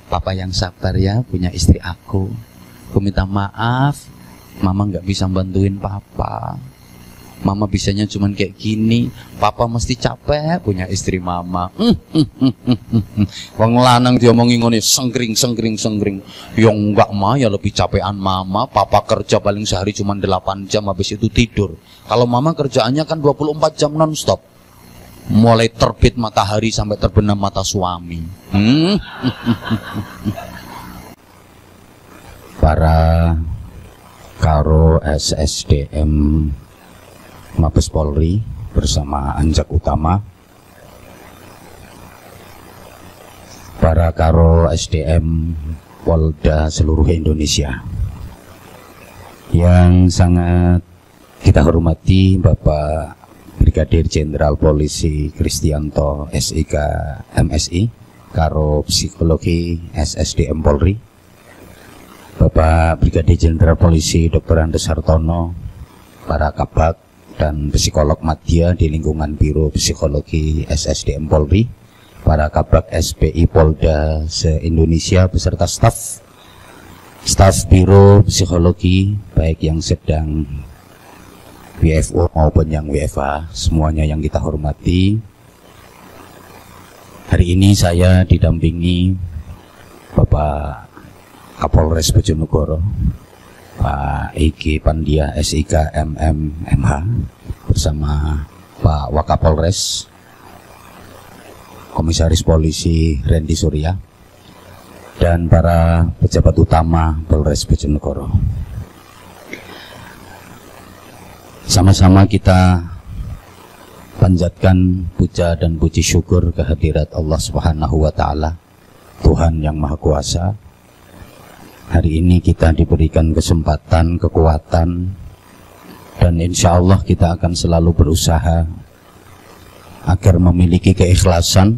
Papa yang sabar ya, punya istri aku. Aku minta maaf, Mama nggak bisa bantuin Papa. Mama bisanya cuman kayak gini. Papa mesti capek punya istri Mama. Wong lanang diomongi ngene sengkring. Yang enggak mah ya lebih capean Mama. Papa kerja paling sehari cuman 8 jam, habis itu tidur. Kalau Mama kerjaannya kan 24 jam non-stop. Mulai terbit matahari sampai terbenam mata suami. Para karo SSDM Mabes Polri bersama Anjak Utama, para karo SDM Polda seluruh Indonesia, yang sangat kita hormati Bapak Brigadir Jenderal Polisi Kristianto SIK MSI karo Psikologi SSDM Polri, Bapak Brigadir Jenderal Polisi Dr. Andes Hartono, para kabak dan psikolog madya di lingkungan Biro Psikologi SSDM Polri, para kabak SPI Polda se-Indonesia beserta staf Biro Psikologi baik yang sedang WFO maupun yang WFA, semuanya yang kita hormati. Hari ini saya didampingi Bapak Kapolres Bojonegoro, Pak Egi Pandia SIK MMMH, bersama Pak Wakapolres, Komisaris Polisi Randy Surya, dan para pejabat utama Polres Bojonegoro. Sama-sama kita panjatkan puja dan puji syukur kehadirat Allah Subhanahu wa Ta'ala, Tuhan yang Maha Kuasa. Hari ini kita diberikan kesempatan, kekuatan, dan insya Allah kita akan selalu berusaha agar memiliki keikhlasan,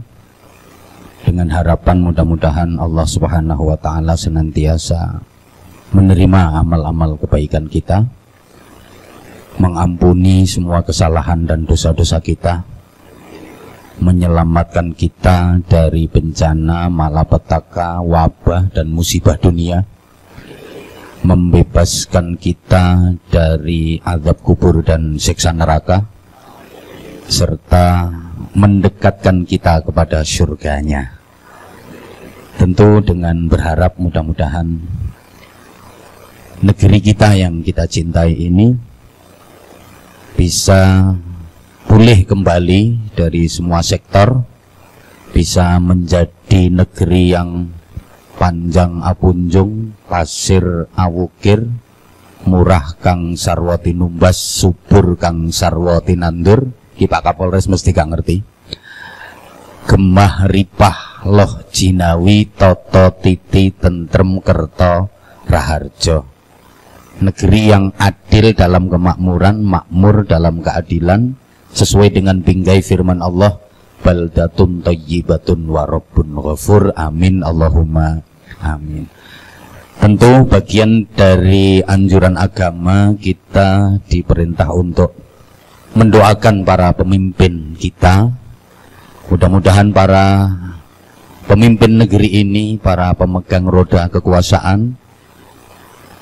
dengan harapan mudah-mudahan Allah Subhanahu wa Ta'ala senantiasa menerima amal-amal kebaikan kita, mengampuni semua kesalahan dan dosa-dosa kita, menyelamatkan kita dari bencana, malapetaka, wabah, dan musibah dunia, membebaskan kita dari azab kubur dan siksa neraka, serta mendekatkan kita kepada surganya. Tentu dengan berharap mudah-mudahan negeri kita yang kita cintai ini bisa pulih kembali dari semua sektor, bisa menjadi negeri yang panjang apunjung, pasir awukir, murah kang sarwati numbas, subur kang sarwati nandur. Ki Pak Kapolres mesti gak ngerti. Gemah ripah loh jinawi, toto titi tentrem kerto raharjo. Negeri yang adil dalam kemakmuran, makmur dalam keadilan, sesuai dengan bingkai firman Allah, baldatun thayyibatun wa rabbun ghafur. Amin Allahumma amin. Tentu bagian dari anjuran agama, kita diperintah untuk mendoakan para pemimpin kita. Mudah-mudahan para pemimpin negeri ini, para pemegang roda kekuasaan,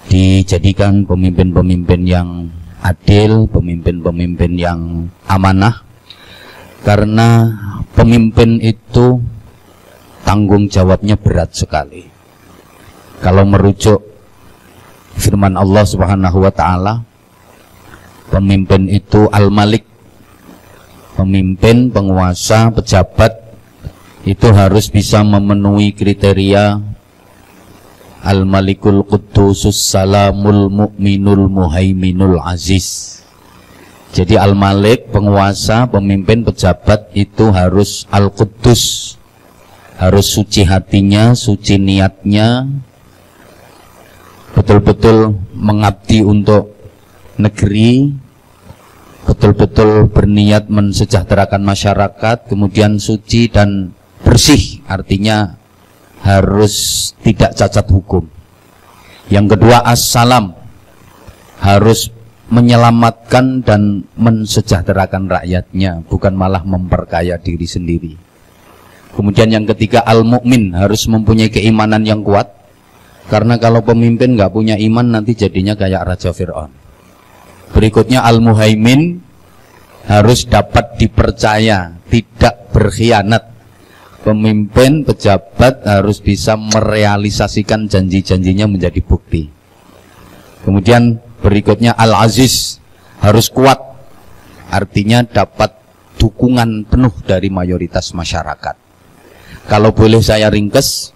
dijadikan pemimpin-pemimpin yang adil, pemimpin-pemimpin yang amanah, karena pemimpin itu tanggung jawabnya berat sekali. Kalau merujuk firman Allah Subhanahu wa Ta'ala, pemimpin itu al-malik, pemimpin, penguasa, pejabat itu harus bisa memenuhi kriteria Al-Malikul Quddusus Salamul Mu'minul Muhaiminul Aziz. Jadi Al-Malik, penguasa, pemimpin, pejabat itu harus Al-Quddus, harus suci hatinya, suci niatnya, betul-betul mengabdi untuk negeri, betul-betul berniat mensejahterakan masyarakat, kemudian suci dan bersih, artinya harus tidak cacat hukum. Yang kedua as-salam, harus menyelamatkan dan mensejahterakan rakyatnya, bukan malah memperkaya diri sendiri. Kemudian yang ketiga, al-mu'min, harus mempunyai keimanan yang kuat. Karena kalau pemimpin nggak punya iman nanti jadinya kayak Raja Fir'aun. Berikutnya al-muhaimin, harus dapat dipercaya, tidak berkhianat. Pemimpin, pejabat harus bisa merealisasikan janji-janjinya menjadi bukti. Kemudian berikutnya al-aziz, harus kuat. Artinya dapat dukungan penuh dari mayoritas masyarakat. Kalau boleh saya ringkes,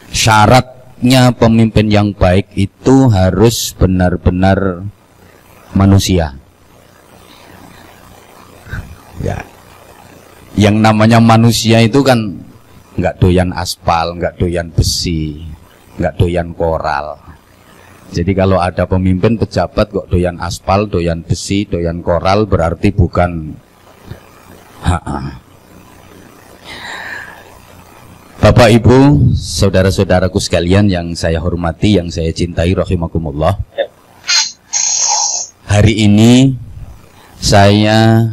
syaratnya pemimpin yang baik itu harus benar-benar manusia. Ya. Yang namanya manusia itu kan nggak doyan aspal, nggak doyan besi, nggak doyan koral. Jadi kalau ada pemimpin pejabat kok doyan aspal, doyan besi, doyan koral, berarti bukan Bapak Ibu, saudara-saudaraku sekalian yang saya hormati, yang saya cintai, rahimakumullah. Hari ini saya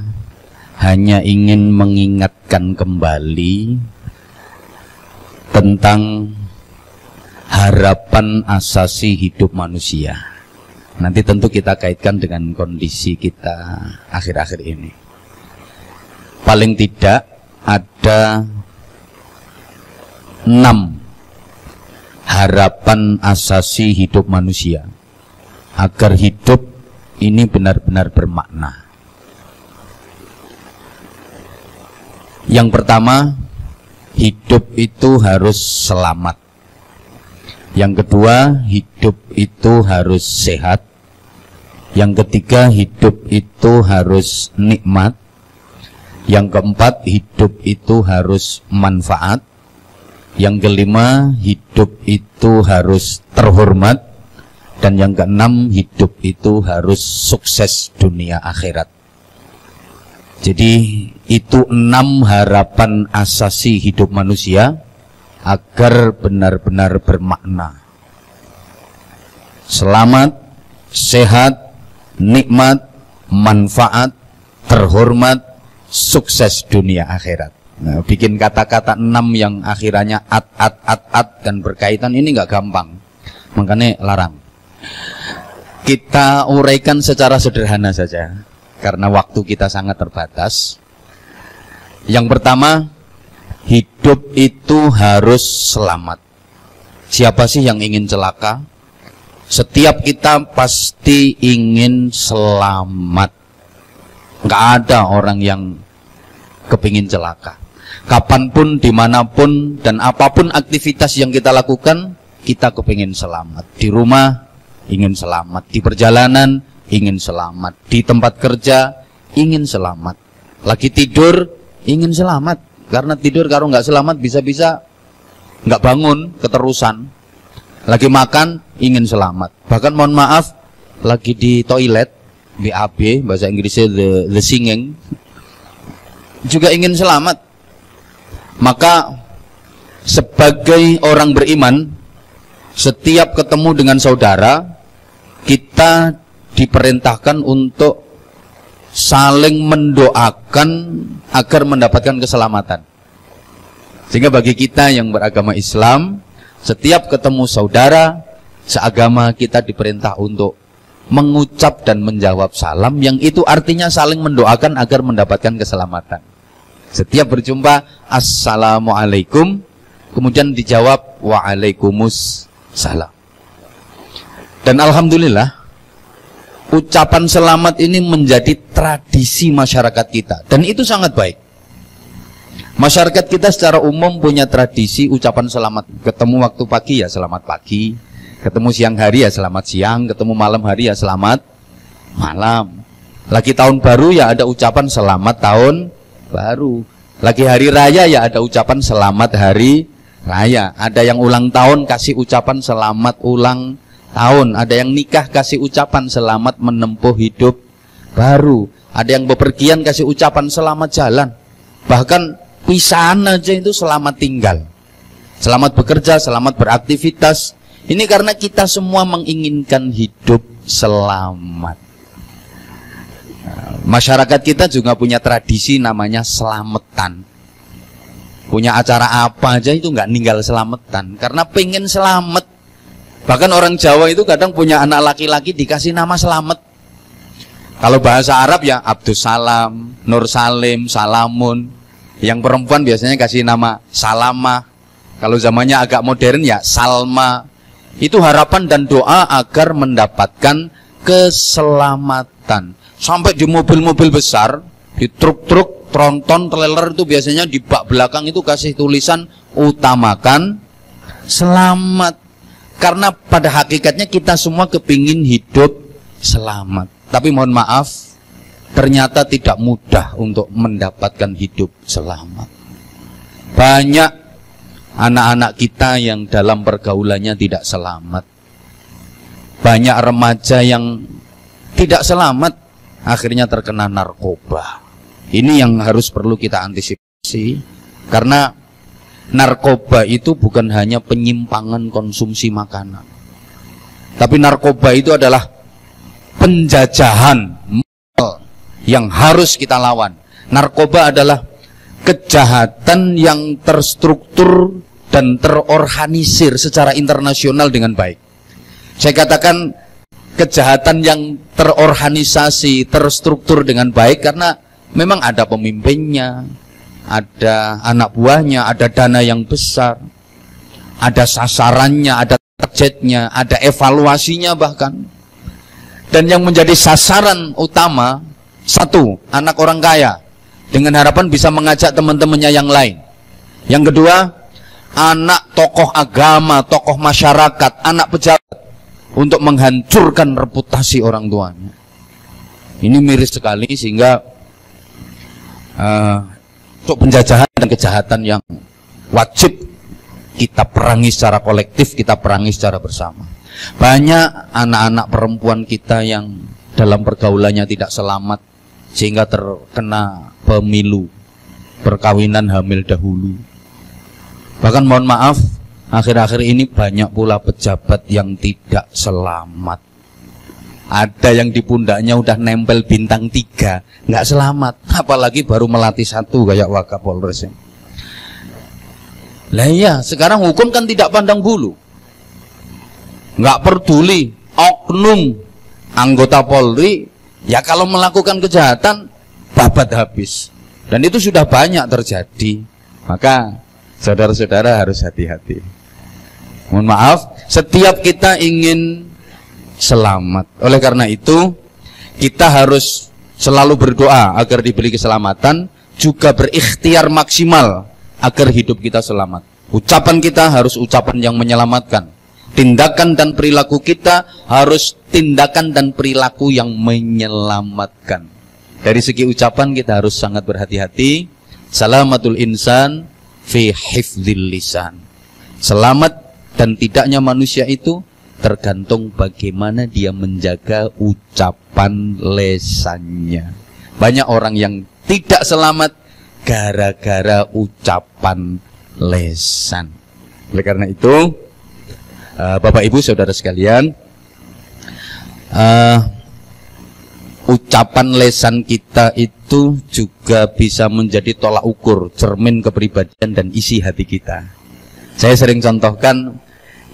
hanya ingin mengingatkan kembali tentang harapan asasi hidup manusia. Nanti tentu kita kaitkan dengan kondisi kita akhir-akhir ini. Paling tidak ada 6 harapan asasi hidup manusia agar hidup ini benar-benar bermakna. Yang pertama, hidup itu harus selamat. Yang kedua, hidup itu harus sehat. Yang ketiga, hidup itu harus nikmat. Yang keempat, hidup itu harus manfaat. Yang kelima, hidup itu harus terhormat. Dan yang keenam, hidup itu harus sukses dunia akhirat. Jadi itu 6 harapan asasi hidup manusia agar benar-benar bermakna. Selamat, sehat, nikmat, manfaat, terhormat, sukses dunia akhirat. Nah, bikin kata-kata 6 yang akhirnya at dan berkaitan ini nggak gampang. Makanya larang. Kita uraikan secara sederhana saja karena waktu kita sangat terbatas. Yang pertama, hidup itu harus selamat. Siapa sih yang ingin celaka? Setiap kita pasti ingin selamat. Nggak ada orang yang kepingin celaka. Kapanpun, dimanapun, dan apapun aktivitas yang kita lakukan, kita kepingin selamat. Di rumah, ingin selamat. Di perjalanan, ingin selamat. Di tempat kerja, ingin selamat. Lagi tidur, ingin selamat. Karena tidur kalau nggak selamat bisa-bisa nggak bangun keterusan. Lagi makan ingin selamat. Bahkan mohon maaf, lagi di toilet BAB, bahasa Inggrisnya the singing, juga ingin selamat. Maka sebagai orang beriman, setiap ketemu dengan saudara, kita diperintahkan untuk saling mendoakan agar mendapatkan keselamatan. Sehingga bagi kita yang beragama Islam, setiap ketemu saudara seagama, kita diperintah untuk mengucap dan menjawab salam, yang itu artinya saling mendoakan agar mendapatkan keselamatan. Setiap berjumpa, assalamualaikum, kemudian dijawab waalaikumsalam. Dan alhamdulillah, ucapan selamat ini menjadi tradisi masyarakat kita, dan itu sangat baik. Masyarakat kita secara umum punya tradisi ucapan selamat. Ketemu waktu pagi ya selamat pagi, ketemu siang hari ya selamat siang, ketemu malam hari ya selamat malam. Lagi tahun baru ya ada ucapan selamat tahun baru. Lagi hari raya ya ada ucapan selamat hari raya. Ada yang ulang tahun kasih ucapan selamat ulang tahun. Ada yang nikah kasih ucapan selamat menempuh hidup baru. Ada yang bepergian kasih ucapan selamat jalan. Bahkan pisahan aja itu selamat tinggal, selamat bekerja, selamat beraktivitas. Ini karena kita semua menginginkan hidup selamat. Masyarakat kita juga punya tradisi namanya selamatan. punya acara apa aja itu nggak ninggal selamatan karena pengen selamat. Bahkan orang Jawa itu kadang punya anak laki-laki dikasih nama selamat. Kalau bahasa Arab ya Abdus Salam, Nur Salim, Salamun. Yang perempuan biasanya kasih nama Salamah. Kalau zamannya agak modern ya Salma. Itu harapan dan doa agar mendapatkan keselamatan. Sampai di mobil-mobil besar, di truk-truk, tronton, trailer itu biasanya di bak belakang itu kasih tulisan utamakan selamat. Karena pada hakikatnya kita semua kepingin hidup selamat. Tapi mohon maaf, ternyata tidak mudah untuk mendapatkan hidup selamat. Banyak anak-anak kita yang dalam pergaulannya tidak selamat. Banyak remaja yang tidak selamat, akhirnya terkena narkoba. Ini yang harus perlu kita antisipasi. Karena narkoba itu bukan hanya penyimpangan konsumsi makanan. Tapi narkoba itu adalah penjajahan yang harus kita lawan. Narkoba adalah kejahatan yang terstruktur dan terorganisir secara internasional dengan baik. Saya katakan kejahatan yang terorganisasi, terstruktur dengan baik karena memang ada pemimpinnya, ada anak buahnya, ada dana yang besar, ada sasarannya, ada targetnya, ada evaluasinya bahkan. Dan yang menjadi sasaran utama, satu, anak orang kaya dengan harapan bisa mengajak teman-temannya yang lain. Yang kedua, anak tokoh agama, tokoh masyarakat, anak pejabat untuk menghancurkan reputasi orang tuanya. Ini miris sekali sehingga untuk penjajahan dan kejahatan yang wajib kita perangi secara kolektif, kita perangi secara bersama. Banyak anak-anak perempuan kita yang dalam pergaulannya tidak selamat sehingga terkena pemilu, perkawinan hamil dahulu. Bahkan mohon maaf, akhir-akhir ini banyak pula pejabat yang tidak selamat. Ada yang di pundaknya udah nempel bintang 3, nggak selamat. Apalagi baru melatih 1 kayak Wakapolres. Lah iya, sekarang hukum kan tidak pandang bulu. Nggak peduli oknum anggota Polri, ya kalau melakukan kejahatan babat habis. Dan itu sudah banyak terjadi. Maka saudara-saudara harus hati-hati. Mohon maaf, setiap kita ingin selamat. Oleh karena itu, kita harus selalu berdoa agar diberi keselamatan, juga berikhtiar maksimal agar hidup kita selamat. Ucapan kita harus ucapan yang menyelamatkan. Tindakan dan perilaku kita harus tindakan dan perilaku yang menyelamatkan. Dari segi ucapan kita harus sangat berhati-hati. Salamatul insan fi hifdzil lisan. Selamat dan tidaknya manusia itu tergantung bagaimana dia menjaga ucapan lesannya. Banyak orang yang tidak selamat gara-gara ucapan lesan. Oleh karena itu, Bapak Ibu Saudara sekalian, ucapan lesan kita itu juga bisa menjadi tolak ukur, cermin kepribadian dan isi hati kita. Saya sering contohkan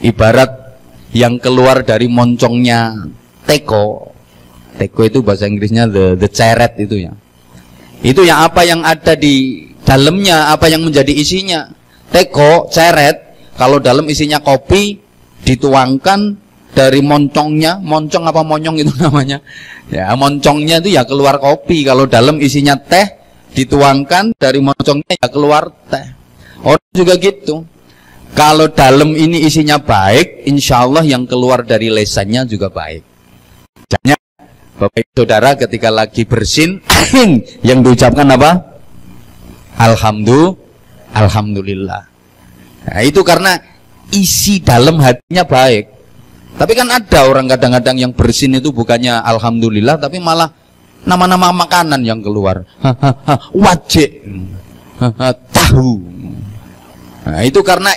ibarat yang keluar dari moncongnya teko. Teko itu bahasa Inggrisnya the ceret itu ya. Itu yang apa yang ada di dalamnya, apa yang menjadi isinya. Teko, ceret, kalau dalam isinya kopi, dituangkan dari moncongnya, moncong apa monyong itu namanya. Ya, moncongnya itu ya keluar kopi. Kalau dalam isinya teh, dituangkan dari moncongnya ya keluar teh. Orang juga gitu. Kalau dalam ini isinya baik, insya Allah yang keluar dari lesannya juga baik. Misalnya, Bapak Ibu Saudara ketika lagi bersin, yang diucapkan apa? Alhamdulillah. Nah, itu karena isi dalam hatinya baik. Tapi kan ada orang kadang-kadang yang bersin itu bukannya alhamdulillah, tapi malah nama-nama makanan yang keluar. Wajik, tahu. Nah, itu karena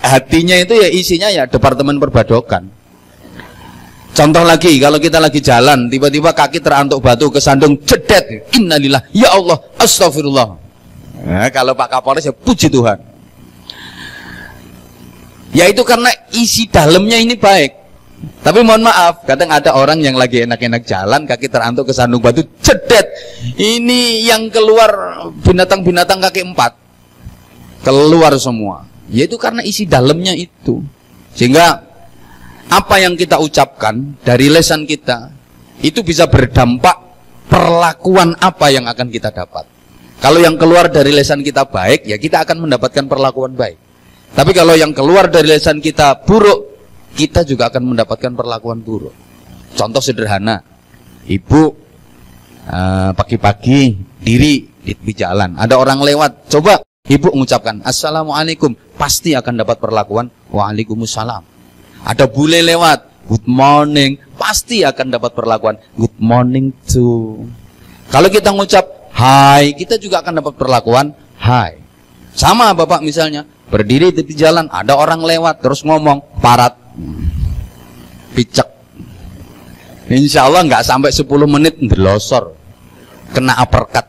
hatinya itu ya isinya ya departemen perbadokan. Contoh lagi, kalau kita lagi jalan, tiba-tiba kaki terantuk batu, kesandung, jedet, innalillah, ya Allah, astagfirullah. Nah, kalau Pak Kapolres ya puji Tuhan. Ya itu karena isi dalamnya ini baik. Tapi mohon maaf, kadang ada orang yang lagi enak-enak jalan, kaki terantuk ke sandung batu, cedet. Ini yang keluar binatang-binatang kaki 4. Keluar semua. Yaitu karena isi dalamnya itu. Sehingga apa yang kita ucapkan dari lisan kita itu bisa berdampak perlakuan apa yang akan kita dapat. Kalau yang keluar dari lisan kita baik, ya kita akan mendapatkan perlakuan baik. Tapi kalau yang keluar dari lisan kita buruk, kita juga akan mendapatkan perlakuan buruk. Contoh sederhana, ibu pagi-pagi diri di jalan, ada orang lewat, coba ibu mengucapkan Assalamualaikum, pasti akan dapat perlakuan Waalaikumsalam. Ada bule lewat, good morning, pasti akan dapat perlakuan good morning too. Kalau kita mengucap hai, kita juga akan dapat perlakuan hai. Sama bapak misalnya, berdiri di jalan, ada orang lewat, terus ngomong parat, picek, insya Allah nggak sampai 10 menit ndelosor, kena uppercut.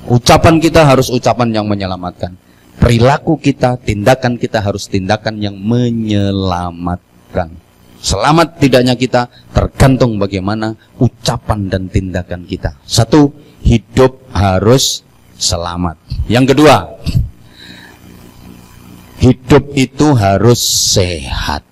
Ucapan kita harus ucapan yang menyelamatkan. Perilaku kita, tindakan kita harus tindakan yang menyelamatkan. Selamat tidaknya kita tergantung bagaimana ucapan dan tindakan kita. Satu, hidup harus selamat. Yang kedua, hidup itu harus sehat.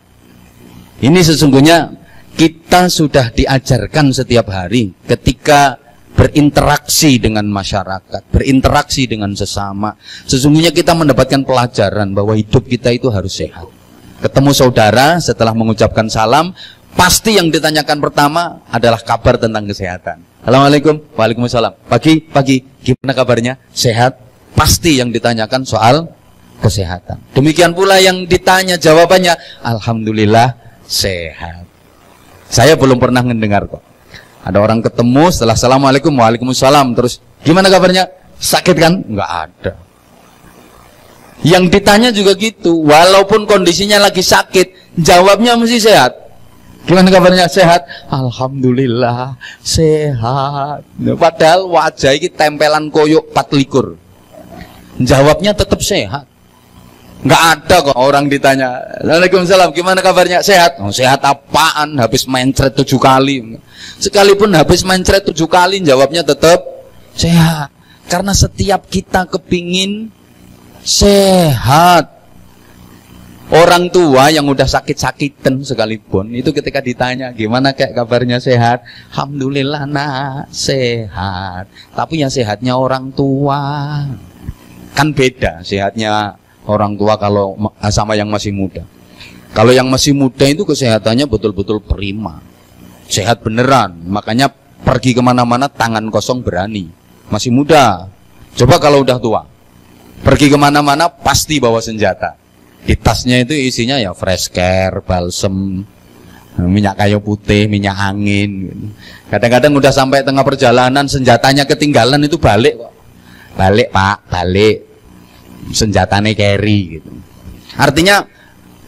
Ini sesungguhnya kita sudah diajarkan setiap hari ketika berinteraksi dengan masyarakat, berinteraksi dengan sesama. Sesungguhnya kita mendapatkan pelajaran bahwa hidup kita itu harus sehat. Ketemu saudara setelah mengucapkan salam, pasti yang ditanyakan pertama adalah kabar tentang kesehatan. Assalamualaikum, waalaikumsalam. Pagi, gimana kabarnya? Sehat? Pasti yang ditanyakan soal kesehatan. Demikian pula yang ditanya jawabannya alhamdulillah sehat. Saya belum pernah mendengar kok ada orang ketemu setelah assalamualaikum waalaikumsalam terus gimana kabarnya, sakit kan? Enggak ada. Yang ditanya juga gitu, walaupun kondisinya lagi sakit, jawabnya mesti sehat. Gimana kabarnya? Sehat, alhamdulillah sehat. Padahal wajah ini tempelan koyok 4 likur, jawabnya tetap sehat. Nggak ada kok orang ditanya Waalaikumsalam, gimana kabarnya? Sehat. Oh, sehat apaan? Habis mencret 7 kali. Sekalipun habis mencret 7 kali, jawabnya tetap sehat. Karena setiap kita kepingin sehat. Orang tua yang udah sakit-sakitan sekalipun, itu ketika ditanya gimana kayak kabarnya, sehat, alhamdulillah nak sehat. Tapi yang sehatnya orang tua kan beda sehatnya orang tua kalau sama yang masih muda. Kalau yang masih muda itu kesehatannya betul-betul prima, sehat beneran. Makanya pergi kemana-mana tangan kosong berani. Masih muda. Coba kalau udah tua, pergi kemana-mana pasti bawa senjata. Di tasnya itu isinya ya fresh care, balsem, minyak kayu putih, minyak angin. Kadang-kadang udah sampai tengah perjalanan senjatanya ketinggalan, itu balik kok. Balik pak, balik. Senjatanya carry gitu. Artinya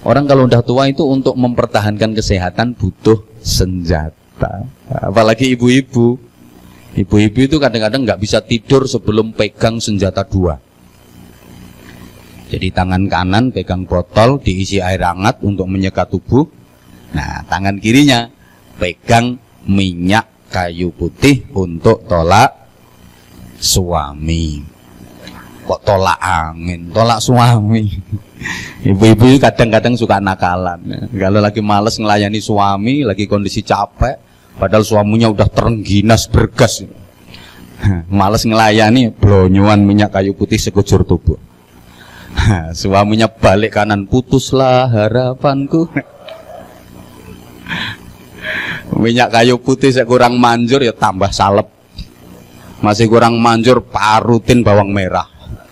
orang kalau udah tua itu untuk mempertahankan kesehatan butuh senjata. Apalagi ibu-ibu. Ibu-ibu itu kadang-kadang nggak bisa tidur sebelum pegang senjata 2. Jadi tangan kanan pegang botol diisi air hangat untuk menyekat tubuh. Nah, tangan kirinya pegang minyak kayu putih untuk tolak suami. Kok tolak angin, tolak suami. Ibu-ibu kadang-kadang suka nakalan. Kalau lagi males ngelayani suami, lagi kondisi capek, padahal suaminya udah terengginas bergas, males ngelayani, blonyuan minyak kayu putih sekujur tubuh. Suaminya balik kanan, putuslah harapanku. Minyak kayu putih saya kurang manjur, ya tambah salep. Masih kurang manjur, parutin bawang merah.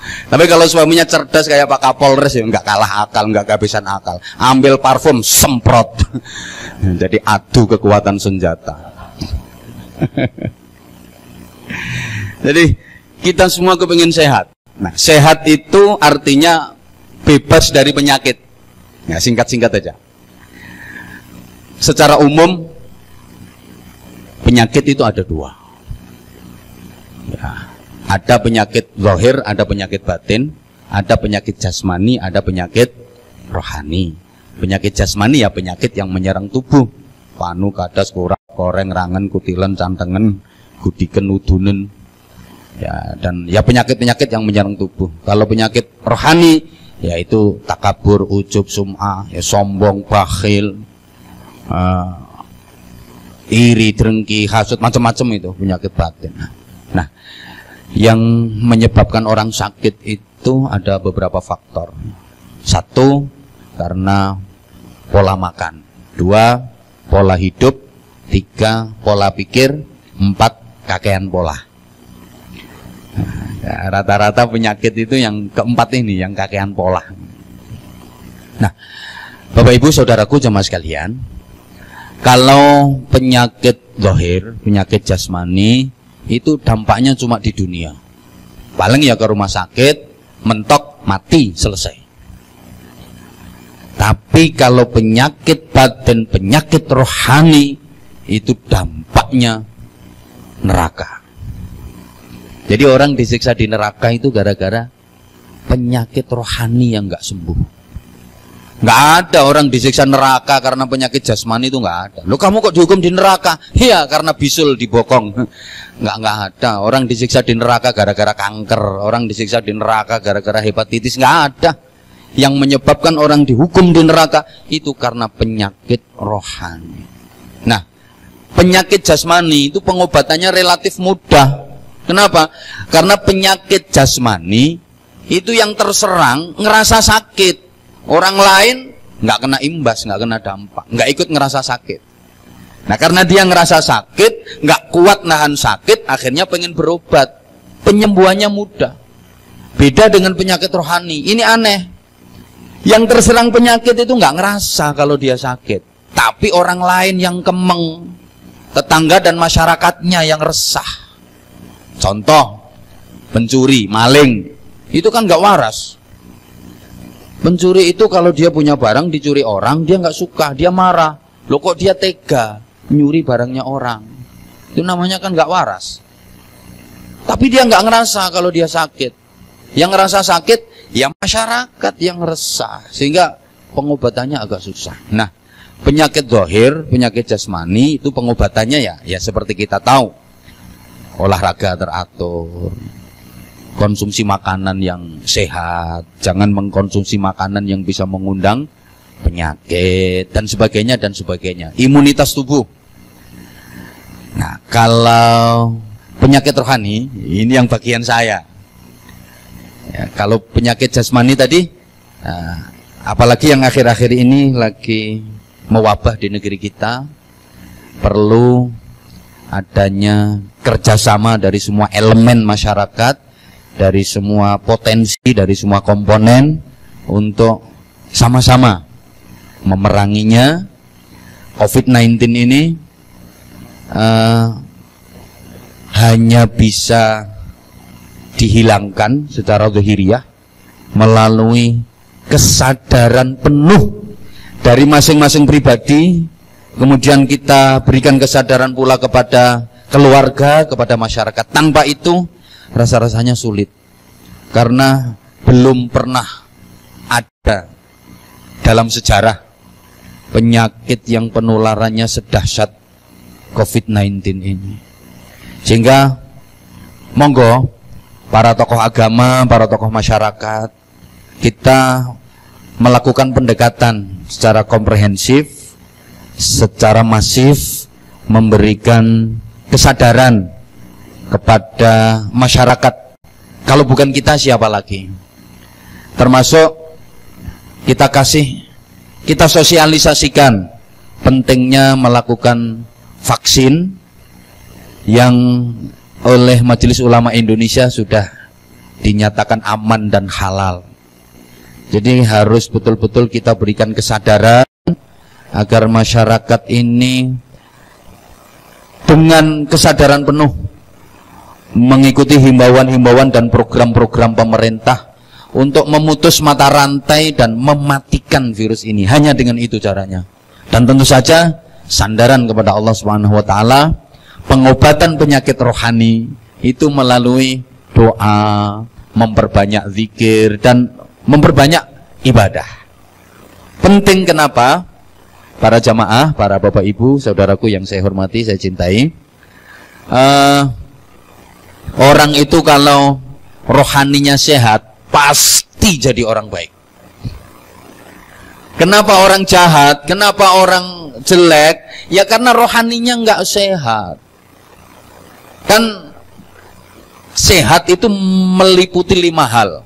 Tapi kalau suaminya cerdas kayak Pak Kapolres, ya nggak kalah akal, nggak kehabisan akal. Ambil parfum, semprot. Jadi adu kekuatan senjata. Jadi kita semua kepingin sehat. Nah, sehat itu artinya bebas dari penyakit. Ya, singkat-singkat aja. Secara umum penyakit itu ada 2. Ya. Ada penyakit zahir, ada penyakit batin, ada penyakit jasmani, ada penyakit rohani. Penyakit jasmani ya penyakit yang menyerang tubuh. Panu, kadas, kurang, koreng, rangen, kutilan, cantengen, gudiken, udunen. Ya, dan ya penyakit-penyakit yang menyerang tubuh. Kalau penyakit rohani yaitu takabur, ujub, sum'ah, ya sombong, bakhil, iri, drengki, hasud, macam-macam itu penyakit batin. Nah, yang menyebabkan orang sakit itu ada beberapa faktor. Satu, karena pola makan. Dua, pola hidup. Tiga, pola pikir. Empat, kakean pola. Ya, rata-rata penyakit itu yang keempat ini, yang kakean pola. Nah, Bapak Ibu Saudaraku jemaah sekalian, kalau penyakit zahir, penyakit jasmani itu dampaknya cuma di dunia. Paling ya ke rumah sakit, mentok, mati, selesai. Tapi kalau penyakit batin, penyakit rohani itu dampaknya neraka. Jadi orang disiksa di neraka itu gara-gara penyakit rohani yang nggak sembuh. Nggak ada orang disiksa neraka karena penyakit jasmani, itu nggak ada. Loh, kamu kok dihukum di neraka? Iya, karena bisul dibokong. Nggak ada. Orang disiksa di neraka gara-gara kanker. Orang disiksa di neraka gara-gara hepatitis. Nggak ada. Yang menyebabkan orang dihukum di neraka itu karena penyakit rohani. Nah, penyakit jasmani itu pengobatannya relatif mudah. Kenapa? Karena penyakit jasmani itu yang terserang ngerasa sakit. Orang lain nggak kena imbas, nggak kena dampak, nggak ikut ngerasa sakit. Nah, karena dia ngerasa sakit, nggak kuat nahan sakit, akhirnya pengen berobat. Penyembuhannya mudah. Beda dengan penyakit rohani. Ini aneh. Yang terserang penyakit itu nggak ngerasa kalau dia sakit, tapi orang lain yang kemeng, tetangga dan masyarakatnya yang resah. Contoh, pencuri, maling, itu kan nggak waras. Pencuri itu kalau dia punya barang dicuri orang, dia nggak suka, dia marah. Loh, kok dia tega nyuri barangnya orang? Itu namanya kan nggak waras. Tapi dia nggak ngerasa kalau dia sakit. Yang ngerasa sakit ya masyarakat yang resah, sehingga pengobatannya agak susah. Nah, penyakit zahir, penyakit jasmani itu pengobatannya ya seperti kita tahu. Olahraga teratur, konsumsi makanan yang sehat, jangan mengkonsumsi makanan yang bisa mengundang penyakit dan sebagainya dan sebagainya. Imunitas tubuh. Nah, kalau penyakit rohani, ini yang bagian saya. Ya, kalau penyakit jasmani tadi, apalagi yang akhir-akhir ini lagi mewabah di negeri kita, perlu adanya kerjasama dari semua elemen masyarakat, dari semua potensi, dari semua komponen untuk sama-sama memeranginya. COVID-19 ini hanya bisa dihilangkan secara zahiriah melalui kesadaran penuh dari masing-masing pribadi. Kemudian kita berikan kesadaran pula kepada keluarga, kepada masyarakat. Tanpa itu rasa-rasanya sulit. Karena belum pernah ada dalam sejarah penyakit yang penularannya sedahsyat COVID-19 ini. Sehingga monggo para tokoh agama, para tokoh masyarakat, kita melakukan pendekatan secara komprehensif, secara masif, memberikan kesadaran kepada masyarakat. Kalau bukan kita, siapa lagi? Termasuk kita sosialisasikan pentingnya melakukan vaksin yang oleh Majelis Ulama Indonesia sudah dinyatakan aman dan halal. Jadi harus betul-betul kita berikan kesadaran agar masyarakat ini dengan kesadaran penuh mengikuti himbauan-himbauan dan program-program pemerintah untuk memutus mata rantai dan mematikan virus ini. Hanya dengan itu caranya. Dan tentu saja sandaran kepada Allah Subhanahu wa taala, pengobatan penyakit rohani itu melalui doa, memperbanyak zikir, dan memperbanyak ibadah. Penting kenapa? Para jamaah, para bapak ibu, saudaraku yang saya hormati, saya cintai, orang itu kalau rohaninya sehat, pasti jadi orang baik. Kenapa orang jahat? Kenapa orang jelek? Ya karena rohaninya nggak sehat. Kan sehat itu meliputi 5 hal: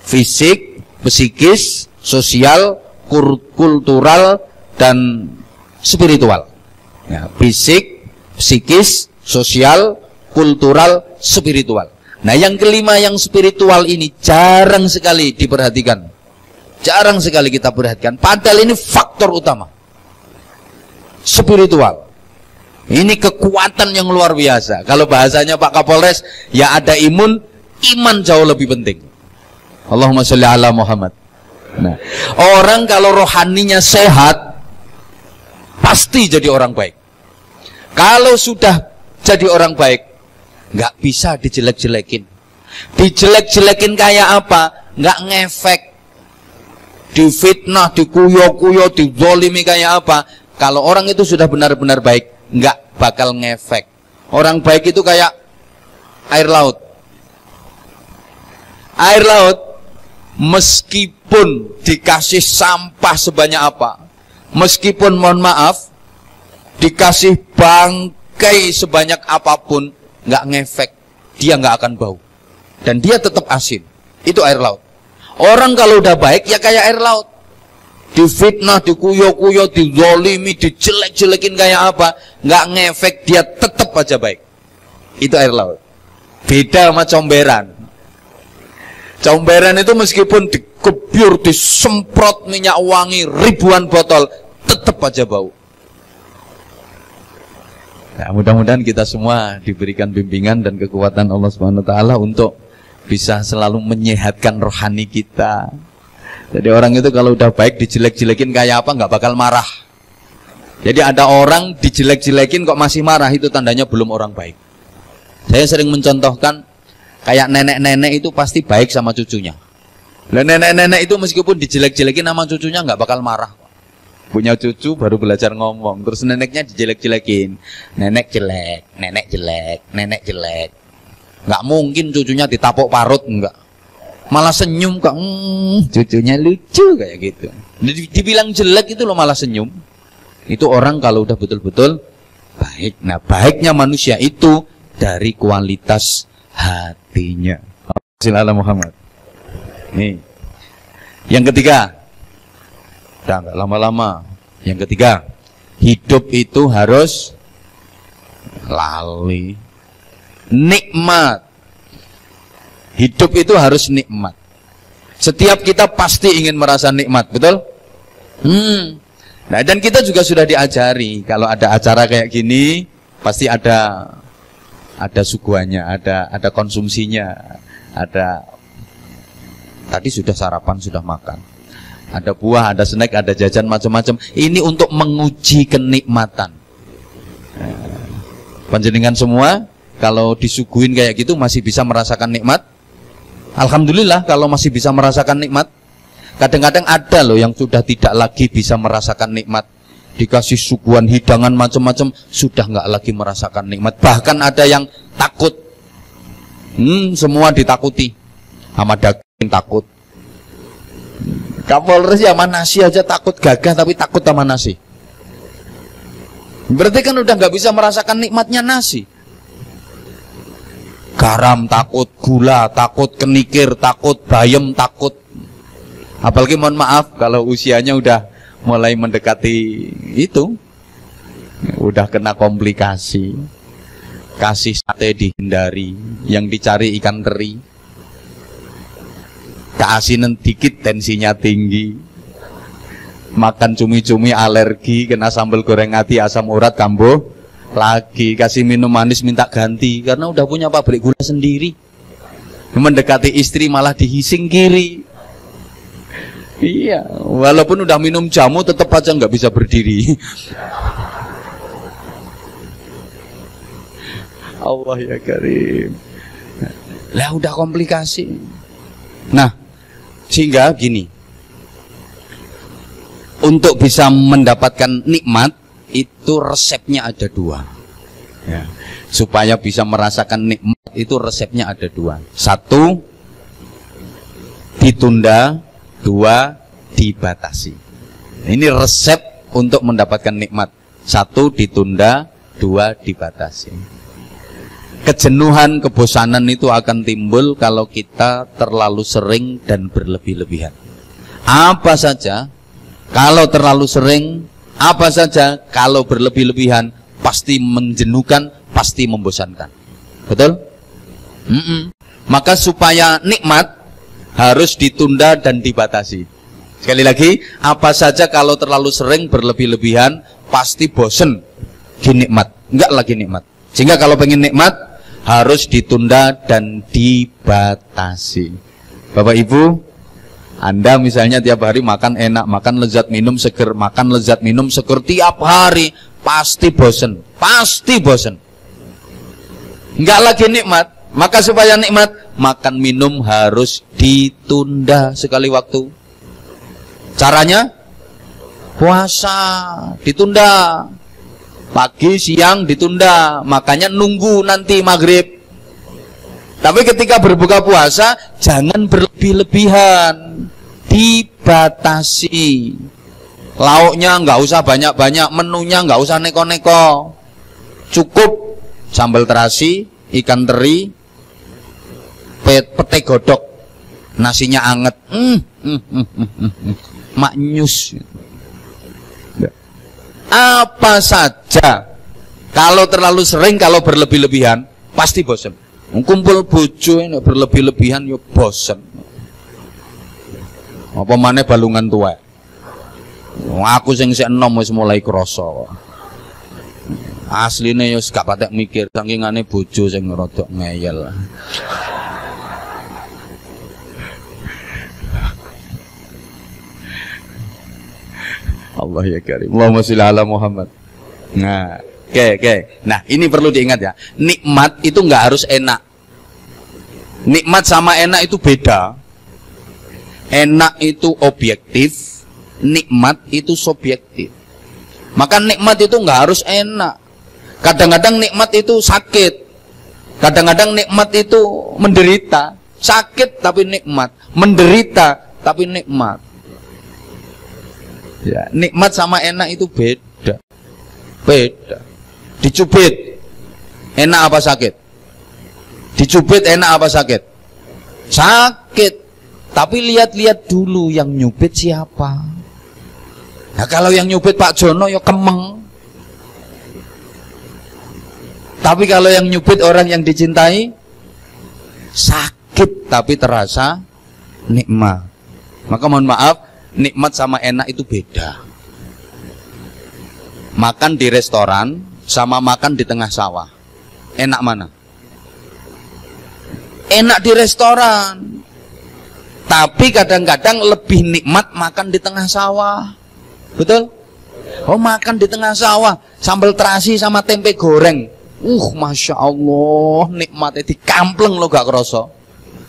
fisik, psikis, sosial, kultural, dan spiritual. Ya, fisik, psikis, sosial, kultural, spiritual. Nah, yang kelima, yang spiritual ini jarang sekali diperhatikan. Jarang sekali kita perhatikan. Padahal ini faktor utama. Spiritual. Ini kekuatan yang luar biasa. Kalau bahasanya Pak Kapolres, ya ada iman jauh lebih penting. Allahumma sholli ala Muhammad. Nah, orang kalau rohaninya sehat, pasti jadi orang baik. Kalau sudah jadi orang baik, nggak bisa dijelek-jelekin. Dijelek-jelekin kayak apa? Nggak ngefek. Difitnah, dikuyo-kuyo, dizolimi kayak apa? Kalau orang itu sudah benar-benar baik, nggak bakal ngefek. Orang baik itu kayak air laut. Air laut, meskipun dikasih sampah sebanyak apa, meskipun mohon maaf, dikasih bangkai sebanyak apapun, nggak ngefek. Dia nggak akan bau. Dan dia tetap asin. Itu air laut. Orang kalau udah baik ya kayak air laut. Difitnah, dikuyo-kuyo, dizolimi, dijelek-jelekin kayak apa, nggak ngefek, dia tetap aja baik. Itu air laut. Beda sama comberan. Comberan itu meskipun dikebyur, disemprot minyak wangi ribuan botol, tetap aja bau. Nah, mudah-mudahan kita semua diberikan bimbingan dan kekuatan Allah SWT untuk bisa selalu menyehatkan rohani kita. Jadi orang itu kalau udah baik dijelek-jelekin kayak apa nggak bakal marah. Jadi ada orang dijelek-jelekin kok masih marah, itu tandanya belum orang baik. Saya sering mencontohkan kayak nenek-nenek itu pasti baik sama cucunya. Dan nenek-nenek itu meskipun dijelek-jelekin sama cucunya nggak bakal marah. Punya cucu baru belajar ngomong, terus neneknya dijelek-jelekin. Nenek jelek, nenek jelek, nenek jelek. Nggak mungkin cucunya ditapuk parut, enggak. Malah senyum kok, cucunya lucu kayak gitu. Dibilang jelek itu loh malah senyum. Itu orang kalau udah betul-betul baik. Nah, baiknya manusia itu dari kualitas hatinya. Bismillah Muhammad. Nih. Yang ketiga, udah nggak lama-lama. Yang ketiga, hidup itu harus lali. Nikmat. Hidup itu harus nikmat. Setiap kita pasti ingin merasa nikmat, betul? Nah, dan kita juga sudah diajari kalau ada acara kayak gini pasti ada suguhannya, ada konsumsinya, ada tadi sudah sarapan, sudah makan. Ada buah, ada snack, ada jajan macam-macam. Ini untuk menguji kenikmatan. Panjenengan semua kalau disuguhin kayak gitu masih bisa merasakan nikmat? Alhamdulillah kalau masih bisa merasakan nikmat. Kadang-kadang ada loh yang sudah tidak lagi bisa merasakan nikmat. Dikasih suguhan hidangan macam-macam sudah nggak lagi merasakan nikmat. Bahkan ada yang takut. Semua ditakuti. Sama daging takut. Kapolres ya sama nasi aja takut, gagah tapi takut sama nasi. Berarti kan udah nggak bisa merasakan nikmatnya nasi. Garam takut, gula takut, kenikir takut, bayam takut. Apalagi mohon maaf kalau usianya udah mulai mendekati itu, udah kena komplikasi. Kasih sate dihindari, yang dicari ikan teri. Keasinan dikit tensinya tinggi. Makan cumi-cumi alergi, kena sambal goreng ati asam urat kambuh lagi. Kasih minum manis minta ganti karena udah punya pabrik gula sendiri. Mendekati istri malah dihising kiri. Iya, walaupun udah minum jamu tetap aja nggak bisa berdiri. Allah ya Karim. Lah udah komplikasi. Nah, sehingga gini, untuk bisa mendapatkan nikmat itu resepnya ada dua. Ya. Supaya bisa merasakan nikmat itu resepnya ada dua. Satu, ditunda. Dua, dibatasi. Ini resep untuk mendapatkan nikmat. Satu, ditunda. Dua, dibatasi. Kejenuhan, kebosanan itu akan timbul kalau kita terlalu sering dan berlebih-lebihan. Apa saja, kalau terlalu sering, apa saja, kalau berlebih-lebihan, pasti menjenuhkan, pasti membosankan. Betul? Maka supaya nikmat harus ditunda dan dibatasi. Sekali lagi, apa saja kalau terlalu sering berlebih-lebihan pasti bosen. Gini nikmat, enggak lagi nikmat. Sehingga kalau pengen nikmat harus ditunda dan dibatasi. Bapak Ibu, Anda misalnya tiap hari makan enak, makan lezat, minum seger, makan lezat, minum seger tiap hari, pasti bosen, pasti bosen. Enggak lagi nikmat. Maka supaya nikmat, makan minum harus ditunda sekali waktu. Caranya puasa ditunda, pagi siang ditunda, makanya nunggu nanti maghrib. Tapi ketika berbuka puasa jangan berlebih-lebihan, dibatasi. Lauknya nggak usah banyak-banyak, menunya nggak usah neko-neko, cukup sambal terasi, ikan teri, pete godok, nasinya anget, maknyus. Apa saja, kalau terlalu sering, kalau berlebih-lebihan, pasti bosan. Kumpul bojo ini berlebih-lebihan, yo bosan. Apa maneh balungan tua? Aku sing sik enom wis mulai krasa. Asline yo gak patek mikir, sangkingane bojo sing rodok ngeyel. Allah ya karim. Allahumma sholli ala Muhammad. Nah, oke. Nah, ini perlu diingat ya. Nikmat itu nggak harus enak. Nikmat sama enak itu beda. Enak itu objektif, nikmat itu subjektif. Maka nikmat itu nggak harus enak. Kadang-kadang nikmat itu sakit. Kadang-kadang nikmat itu menderita. Sakit tapi nikmat, menderita tapi nikmat. Ya, nikmat sama enak itu beda. Beda. Dicubit enak apa sakit? Dicubit enak apa sakit? Sakit. Tapi lihat-lihat dulu yang nyubit siapa. Nah, kalau yang nyubit Pak Jono ya kemeng. Tapi kalau yang nyubit orang yang dicintai, sakit tapi terasa nikmat. Maka mohon maaf, nikmat sama enak itu beda. Makan di restoran sama makan di tengah sawah, enak mana? Enak di restoran. Tapi kadang-kadang lebih nikmat makan di tengah sawah. Betul? Oh, makan di tengah sawah, sambal terasi sama tempe goreng. Masya Allah, nikmatnya dikampleng lo gak kerasa.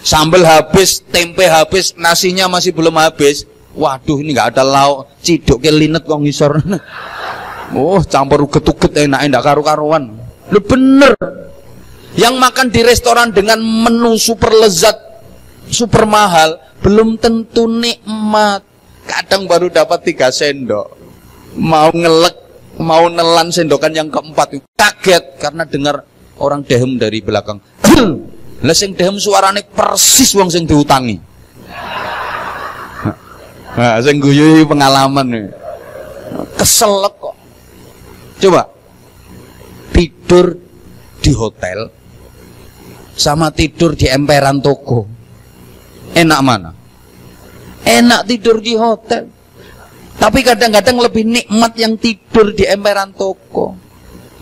Sambal habis, tempe habis, nasinya masih belum habis. Waduh, ini nggak ada lauk, ciduk ke linet kok ngisor. Campur uget-uget enak karu-karuan. Lu bener. Yang makan di restoran dengan menu super lezat, super mahal, belum tentu nikmat. Kadang baru dapat 3 sendok. Mau ngelek, mau nelan sendokan yang keempat, kaget karena dengar orang dehem dari belakang. Lah sing dehem suarane persis wong sing diutangi. Nah, sing guyu pengalaman nih. Kesel kok. Coba tidur di hotel sama tidur di emperan toko. Enak mana? Enak tidur di hotel. Tapi kadang-kadang lebih nikmat yang tidur di emperan toko.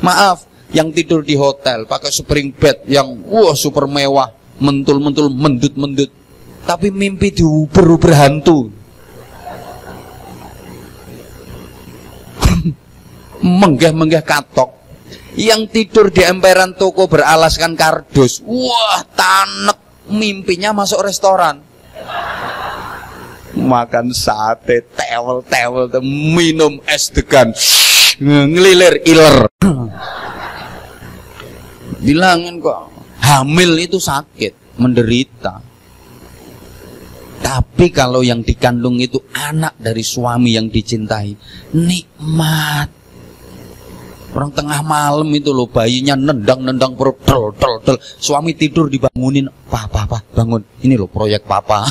Maaf, yang tidur di hotel pakai spring bed yang super mewah, mentul-mentul, mendut-mendut. Tapi mimpi diuber-uber hantu. Menggah-menggah katok. Yang tidur di emperan toko beralaskan kardus, tanek, mimpinya masuk restoran. Makan sate, tewel, minum es degan, ngelilir iler. Bilangin kok, hamil itu sakit, menderita. Tapi kalau yang dikandung itu anak dari suami yang dicintai, nikmat. Orang tengah malam itu loh, bayinya nendang perut, del. Suami tidur dibangunin, papa bangun, ini loh proyek papa.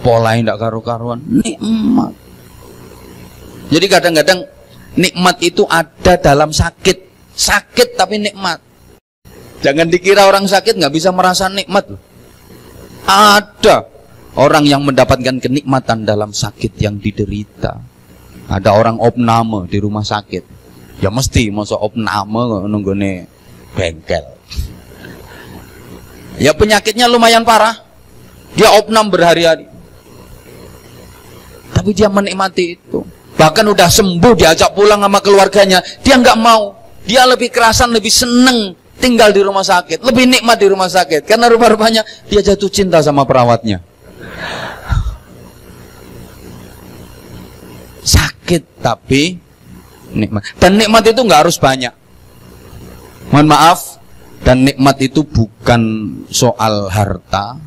Pola yang tidak karu-karuan, nikmat. Jadi kadang-kadang nikmat itu ada dalam sakit tapi nikmat. Jangan dikira orang sakit nggak bisa merasa nikmat. Ada orang yang mendapatkan kenikmatan dalam sakit yang diderita. Ada orang opname di rumah sakit. Ya mesti masa opname nunggone bengkel. Ya penyakitnya lumayan parah. Dia opnam berhari-hari. Tapi dia menikmati itu. Bahkan udah sembuh diajak pulang sama keluarganya, dia nggak mau. Dia lebih kerasan, lebih seneng tinggal di rumah sakit, lebih nikmat di rumah sakit. Karena rupa-rupanya dia jatuh cinta sama perawatnya. Sakit tapi nikmat. Dan nikmat itu nggak harus banyak. Mohon maaf, dan nikmat itu bukan soal harta,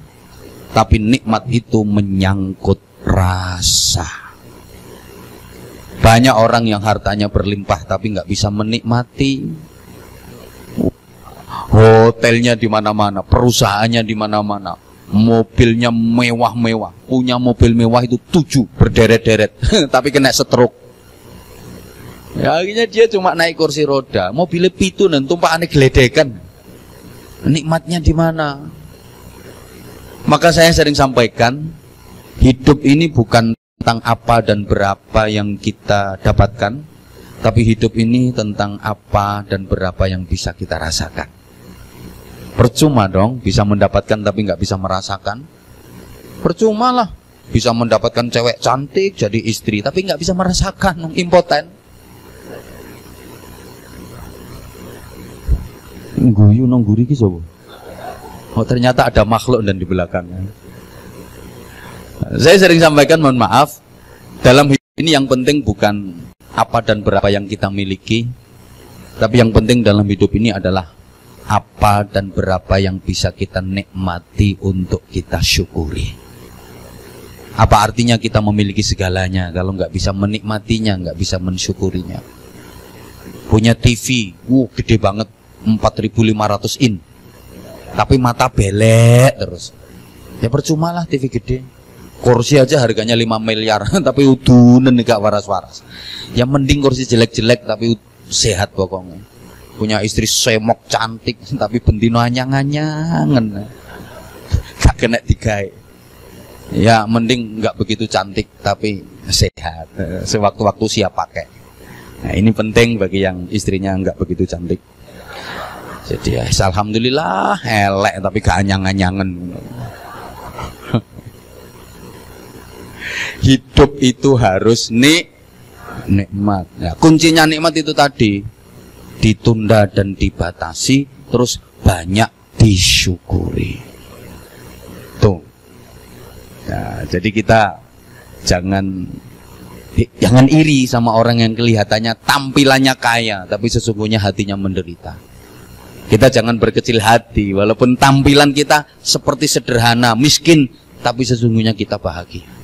tapi nikmat itu menyangkut rasa. Banyak orang yang hartanya berlimpah tapi nggak bisa menikmati. Hotelnya di mana-mana, perusahaannya di mana-mana, mobilnya mewah-mewah, punya mobil mewah itu 7 berderet-deret, tapi kena stroke. Ya akhirnya dia cuma naik kursi roda, mobilnya pitu dan tumpahannya geledekan. Nikmatnya di mana? Maka saya sering sampaikan, hidup ini bukan tentang apa dan berapa yang kita dapatkan, tapi hidup ini tentang apa dan berapa yang bisa kita rasakan. Percuma dong bisa mendapatkan tapi nggak bisa merasakan. Percuma lah bisa mendapatkan cewek cantik jadi istri tapi nggak bisa merasakan, impoten. Guyu nang guri ki sapa? Oh ternyata ada makhluk dan di belakangnya. Saya sering sampaikan, mohon maaf, dalam hidup ini yang penting bukan apa dan berapa yang kita miliki, tapi yang penting dalam hidup ini adalah apa dan berapa yang bisa kita nikmati untuk kita syukuri. Apa artinya kita memiliki segalanya kalau nggak bisa menikmatinya, nggak bisa mensyukurinya? Punya TV, gede banget, 4.500 in, tapi mata belek terus. Ya percuma lah TV gede. Kursi aja harganya 5 miliar, tapi udunen gak waras-waras. Yang mending kursi jelek-jelek tapi sehat pokoknya. Punya istri semok cantik, tapi bentino anyang-anyangan, gak kena digawe. Ya mending gak begitu cantik tapi sehat, sewaktu-waktu siap pakai. Nah ini penting bagi yang istrinya gak begitu cantik. Jadi ya alhamdulillah elek tapi gak anyang-anyangan. Hidup itu harus nikmat. Ya, kuncinya nikmat itu tadi, ditunda dan dibatasi, terus banyak disyukuri. Tuh. Ya, jadi kita jangan iri sama orang yang kelihatannya tampilannya kaya, tapi sesungguhnya hatinya menderita. Kita jangan berkecil hati, walaupun tampilan kita seperti sederhana, miskin, tapi sesungguhnya kita bahagia.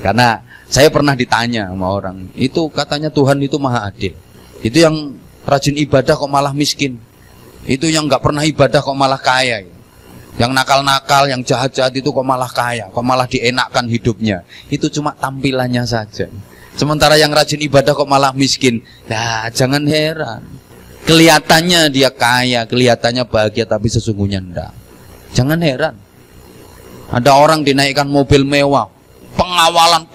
Karena saya pernah ditanya sama orang, itu katanya Tuhan itu maha adil. Itu yang rajin ibadah kok malah miskin. Itu yang nggak pernah ibadah kok malah kaya. Yang nakal-nakal, yang jahat-jahat itu kok malah kaya, kok malah dienakkan hidupnya. Itu cuma tampilannya saja. Sementara yang rajin ibadah kok malah miskin. Ya jangan heran. Kelihatannya dia kaya, kelihatannya bahagia, tapi sesungguhnya enggak. Jangan heran. Ada orang dinaikkan mobil mewah, pengawalan,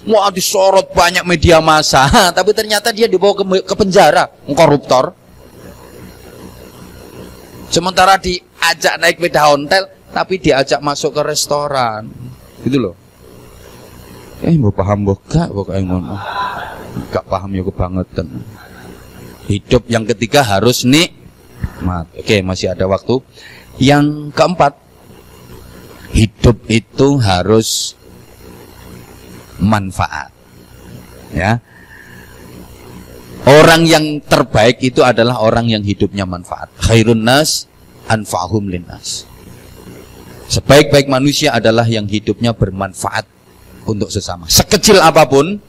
wah disorot banyak media massa, tapi ternyata dia dibawa ke penjara, koruptor. Sementara diajak naik sepeda ontel, tapi diajak masuk ke restoran, gitu loh. Mau paham gak pokoknya ngono. Gak paham ya kebangetan. Hidup yang ketiga harus Oke, masih ada waktu. Yang keempat, hidup itu harus manfaat. Ya. Orang yang terbaik itu adalah orang yang hidupnya manfaat. Khairun nas anfa'hum linnas. Sebaik-baik manusia adalah yang hidupnya bermanfaat untuk sesama. Sekecil apapun,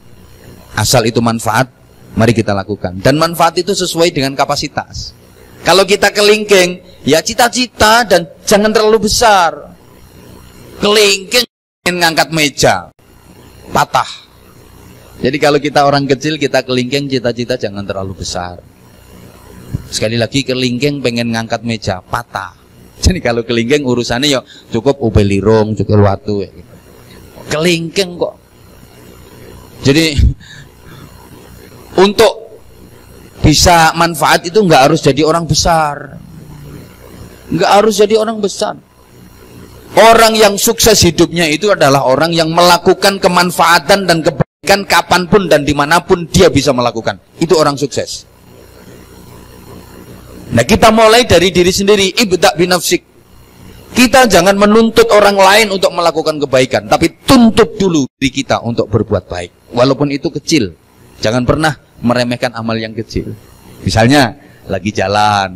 asal itu manfaat, mari kita lakukan. Dan manfaat itu sesuai dengan kapasitas. Kalau kita kelingking, ya cita-cita dan jangan terlalu besar. Kelingking ingin ngangkat meja, patah. Jadi kalau kita orang kecil, kita kelingking, cita-cita jangan terlalu besar. Sekali lagi, kelingking pengen ngangkat meja, patah. Jadi kalau kelingking urusannya ya cukup ubelirung, cukup watu. Ya. Kelingking kok. Jadi untuk bisa manfaat itu nggak harus jadi orang besar, nggak harus jadi orang besar. Orang yang sukses hidupnya itu adalah orang yang melakukan kemanfaatan dan kebaikan kapanpun dan dimanapun dia bisa melakukan. Itu orang sukses. Nah, kita mulai dari diri sendiri. Ibda' binafsik. Kita jangan menuntut orang lain untuk melakukan kebaikan, tapi tuntut dulu diri kita untuk berbuat baik, walaupun itu kecil. Jangan pernah meremehkan amal yang kecil. Misalnya lagi jalan,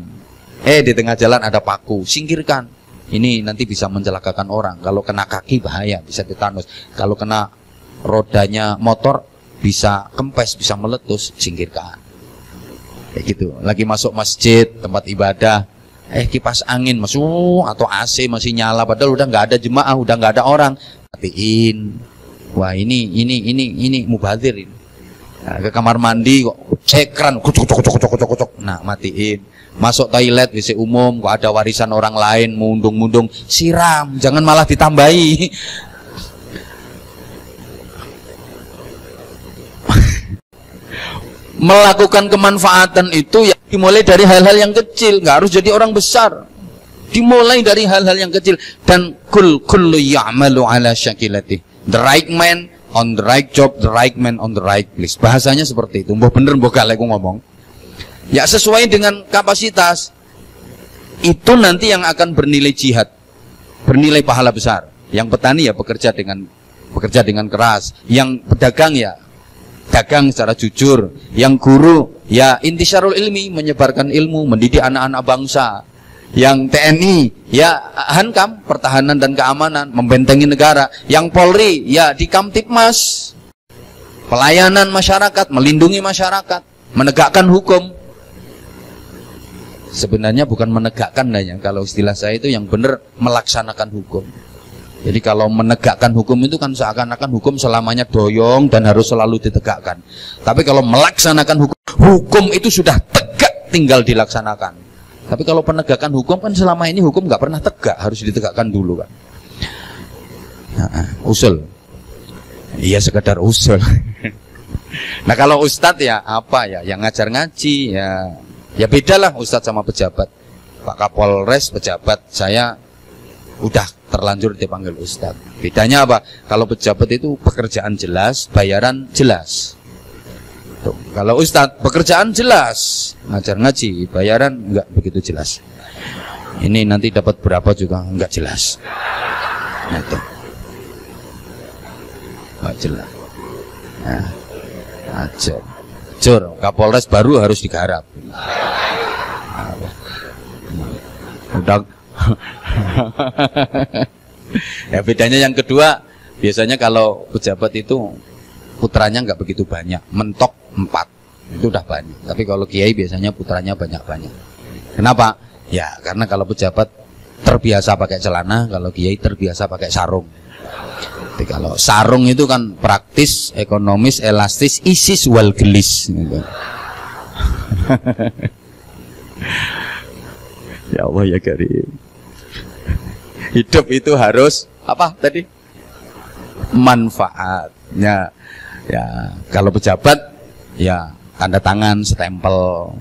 di tengah jalan ada paku, singkirkan. Ini nanti bisa mencelakakan orang. Kalau kena kaki bahaya, bisa tetanus. Kalau kena rodanya motor bisa kempes, bisa meletus, singkirkan. Kayak gitu. Lagi masuk masjid, tempat ibadah, kipas angin masuk atau AC masih nyala, padahal udah nggak ada jemaah, udah nggak ada orang, matiin. Wah, ini mubazir ini. Nah, ke kamar mandi kok cekran, kucuk. Nah, matiin. Masuk toilet WC umum kok ada warisan orang lain, mundung-mundung, siram, jangan malah ditambahi. Melakukan kemanfaatan itu ya dimulai dari hal-hal yang kecil, nggak harus jadi orang besar. Dimulai dari hal-hal yang kecil. Dan kullu ya'malu ala syakilati. The right man on the right job, the right man on the right place. Bahasanya seperti itu. Mbah bener mbah gak aku ngomong. Ya sesuai dengan kapasitas. Itu nanti yang akan bernilai jihad, bernilai pahala besar. Yang petani ya bekerja dengan keras. Yang pedagang ya dagang secara jujur. Yang guru ya intisyarul ilmi, menyebarkan ilmu, mendidik anak-anak bangsa. Yang TNI ya Hankam, pertahanan dan keamanan, membentengi negara. Yang Polri ya di Kamtipmas, pelayanan masyarakat, melindungi masyarakat, menegakkan hukum. Sebenarnya bukan menegakkan hanya, kalau istilah saya itu yang benar melaksanakan hukum. Jadi kalau menegakkan hukum itu kan seakan-akan hukum selamanya doyong dan harus selalu ditegakkan. Tapi kalau melaksanakan hukum itu sudah tegak, tinggal dilaksanakan. Tapi kalau penegakan hukum kan selama ini hukum nggak pernah tegak, harus ditegakkan dulu kan. Nah, usul. Iya sekedar usul. Nah kalau ustadz ya apa ya, yang ngajar ngaji ya bedalah ustadz sama pejabat. Pak Kapolres pejabat, saya udah terlanjur dipanggil ustadz. Bedanya apa? Kalau pejabat itu pekerjaan jelas, bayaran jelas. Tuh, kalau ustadz pekerjaan jelas, ngajar ngaji, bayaran enggak begitu jelas. Ini nanti dapat berapa juga enggak jelas. Nah, itu enggak jelas. Nah, ajar. Jur, Kapolres baru harus digarap. Udah. Ya bedanya yang kedua, biasanya kalau pejabat itu putranya nggak begitu banyak, mentok 4 itu udah banyak. Tapi kalau kiai biasanya putranya banyak-banyak. Kenapa? Ya karena kalau pejabat terbiasa pakai celana, kalau kiai terbiasa pakai sarung. Jadi kalau sarung itu kan praktis, ekonomis, elastis, isis wal gelis gitu. Ya Allah ya Karim. Hidup itu harus apa tadi? Manfaatnya. Ya, kalau pejabat ya tanda tangan, stempel.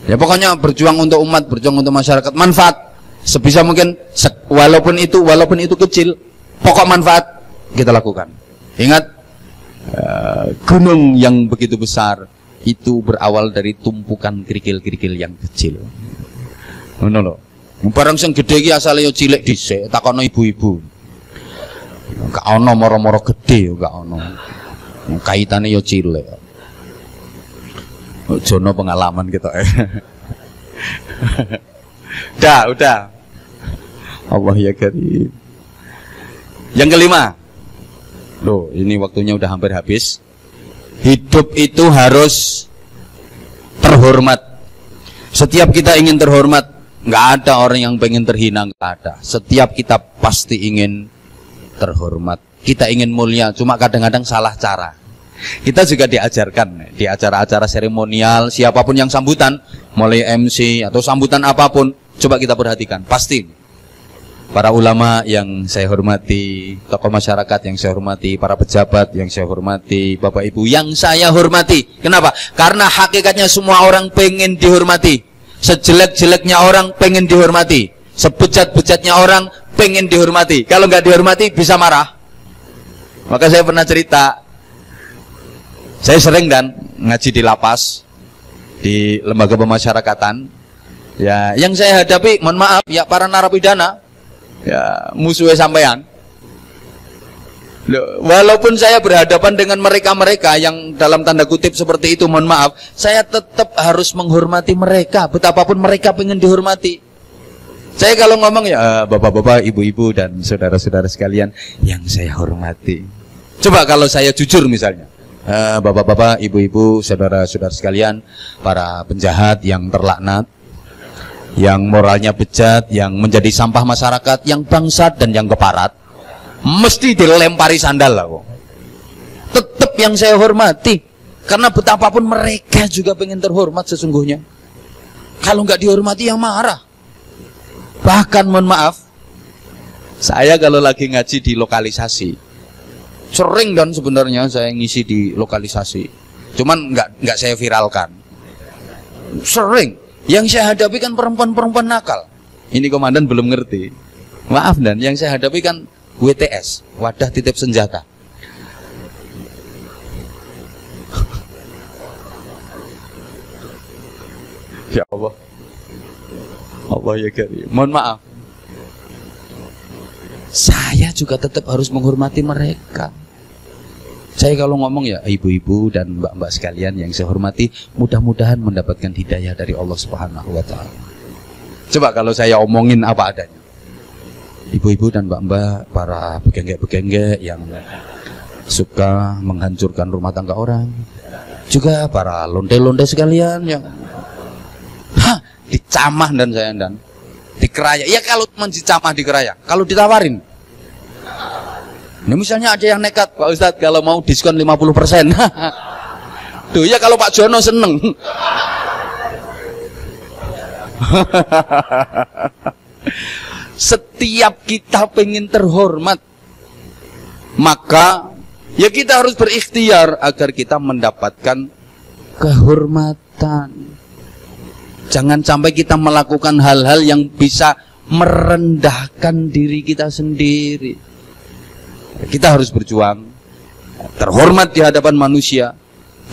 Ya pokoknya berjuang untuk umat, berjuang untuk masyarakat, manfaat sebisa mungkin walaupun itu kecil, pokok manfaat kita lakukan. Ingat, gunung yang begitu besar itu berawal dari tumpukan kerikil-kerikil yang kecil. Ngono lho. Barang sing gedhe iki asale yo cilik dhisik, takono ibu-ibu. Gak ono moro-moro gedhe yo gak ono. Kaitane yo cilik. Jono pengalaman gitu. Udah. Allah ya karim. Yang kelima. Loh, ini waktunya udah hampir habis. Hidup itu harus terhormat. Setiap kita ingin terhormat. Nggak ada orang yang pengen terhina, nggak ada. Setiap kita pasti ingin terhormat. Kita ingin mulia, cuma kadang-kadang salah cara. Kita juga diajarkan di acara-acara seremonial, siapapun yang sambutan, mulai MC atau sambutan apapun, coba kita perhatikan. Pasti para ulama yang saya hormati, tokoh masyarakat yang saya hormati, para pejabat yang saya hormati, bapak ibu yang saya hormati. Kenapa? Karena hakikatnya semua orang pengen dihormati. Sejelek-jeleknya orang pengen dihormati, sebejat-bejatnya orang pengen dihormati. Kalau nggak dihormati bisa marah. Maka saya pernah cerita, saya sering dan ngaji di lapas, di lembaga pemasyarakatan. Ya, yang saya hadapi, mohon maaf ya, para narapidana, ya musuhnya sampean. Loh, walaupun saya berhadapan dengan mereka-mereka yang dalam tanda kutip seperti itu, mohon maaf, saya tetap harus menghormati mereka, betapapun mereka pengen dihormati. Saya kalau ngomong ya bapak-bapak, ibu-ibu dan saudara-saudara sekalian yang saya hormati. Coba kalau saya jujur misalnya, bapak-bapak, ibu-ibu, saudara-saudara sekalian, para penjahat yang terlaknat, yang moralnya bejat, yang menjadi sampah masyarakat, yang bangsat dan yang keparat, mesti dilempari sandal lah kok. Tetap yang saya hormati, karena betapapun mereka juga pengen terhormat sesungguhnya. Kalau nggak dihormati yang marah. Bahkan mohon maaf, saya kalau lagi ngaji di lokalisasi, sering dan sebenarnya saya ngisi di lokalisasi, cuman nggak saya viralkan. Sering yang saya hadapi kan perempuan-perempuan nakal. Ini komandan belum ngerti, maaf, dan yang saya hadapi kan WTS, wadah titip senjata. Ya Allah, Allah ya karim. Mohon maaf, saya juga tetap harus menghormati mereka. Saya kalau ngomong ya ibu-ibu dan mbak-mbak sekalian yang saya hormati, mudah-mudahan mendapatkan hidayah dari Allah Subhanahu wa Ta'ala. Coba kalau saya omongin apa adanya, ibu-ibu dan mbak-mbak, para begenggek-begenggek yang suka menghancurkan rumah tangga orang, juga para lonte-lonte sekalian yang dicamah dan saya dan dikeraya. Ya kalau teman dicamah dikeraya, kalau ditawarin, ini misalnya ada yang nekat, Pak Ustadz kalau mau diskon 50%. Tuh ya kalau Pak Jono seneng. Setiap kita pengen terhormat, maka ya kita harus berikhtiar agar kita mendapatkan kehormatan. Jangan sampai kita melakukan hal-hal yang bisa merendahkan diri kita sendiri. Kita harus berjuang terhormat di hadapan manusia,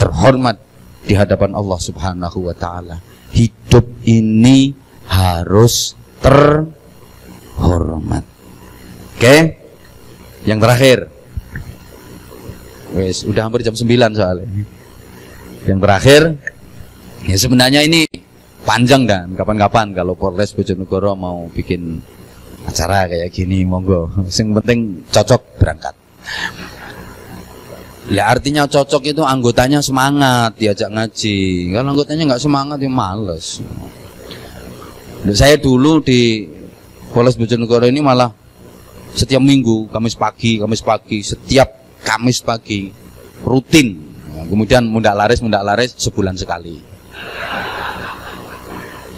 terhormat di hadapan Allah Subhanahu wa Ta'ala. Hidup ini harus terhormat. Oke? Yang terakhir. Wes, udah hampir jam 9 soalnya. Yang terakhir, ya sebenarnya ini panjang dan kapan-kapan kalau Polres Bojonegoro mau bikin acara kayak gini, monggo. Yang penting cocok berangkat. Ya artinya cocok itu anggotanya semangat diajak ngaji. Kalau anggotanya nggak semangat ya males. Saya dulu di Polres Bojonegoro ini malah setiap minggu, Kamis pagi, setiap Kamis pagi rutin. Nah, kemudian mundak laris sebulan sekali.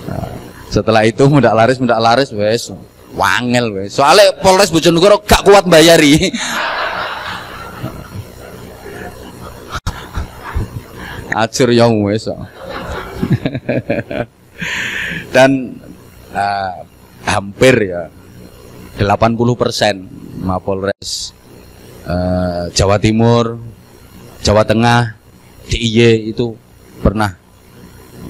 Nah, setelah itu mundak laris wes wangel wes. Soalnya Polres Bojonegoro gak kuat bayari. Acur yang wes. Dan hampir ya 80% Mapolres Jawa Timur, Jawa Tengah, DIY itu pernah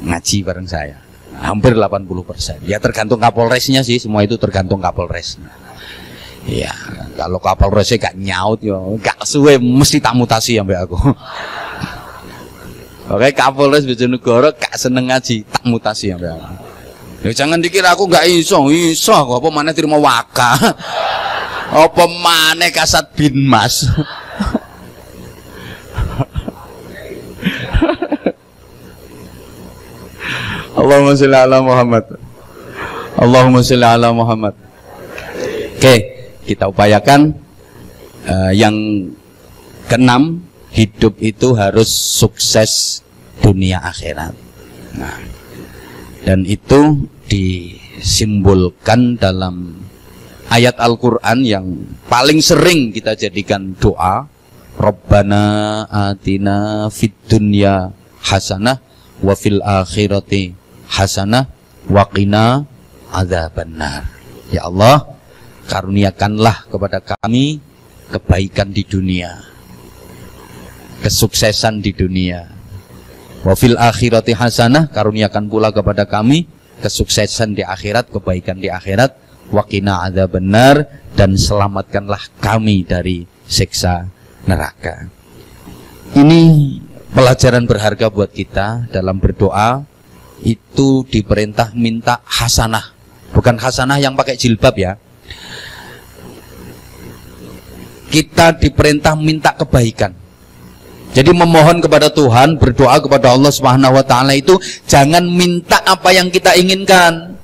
ngaji bareng saya. Hampir 80%. Ya tergantung Kapolresnya sih, semua itu tergantung Kapolresnya. Ya, kalau Kapolresnya gak nyaut ya, gak suwe mesti tak mutasi sampai aku. Oke, Kapolres Bojonegoro gak seneng ngaji, tak mutasi sampai aku. Ya jangan dikira aku gak iso aku apa maneh terima waka. Apa maneh Kasat Binmas. Allahumma sholli ala Muhammad. Allahumma sholli ala Muhammad. Oke, kita upayakan yang keenam, hidup itu harus sukses dunia akhirat. Nah, dan itu disimbolkan dalam ayat Al-Quran yang paling sering kita jadikan doa. Rabbana atina fid dunya hasanah wa fil akhirati hasanah wa qina adzabannar. Ya Allah, karuniakanlah kepada kami kebaikan di dunia, kesuksesan di dunia. Wa fil akhirati hasanah, karuniakan pula kepada kami kesuksesan di akhirat, kebaikan di akhirat. Wa qina adzabannar, dan selamatkanlah kami dari siksa neraka. Ini pelajaran berharga buat kita dalam berdoa. Itu diperintah minta hasanah, bukan hasanah yang pakai jilbab ya. Kita diperintah minta kebaikan. Jadi memohon kepada Tuhan, berdoa kepada Allah Subhanahu wa taala itu jangan minta apa yang kita inginkan,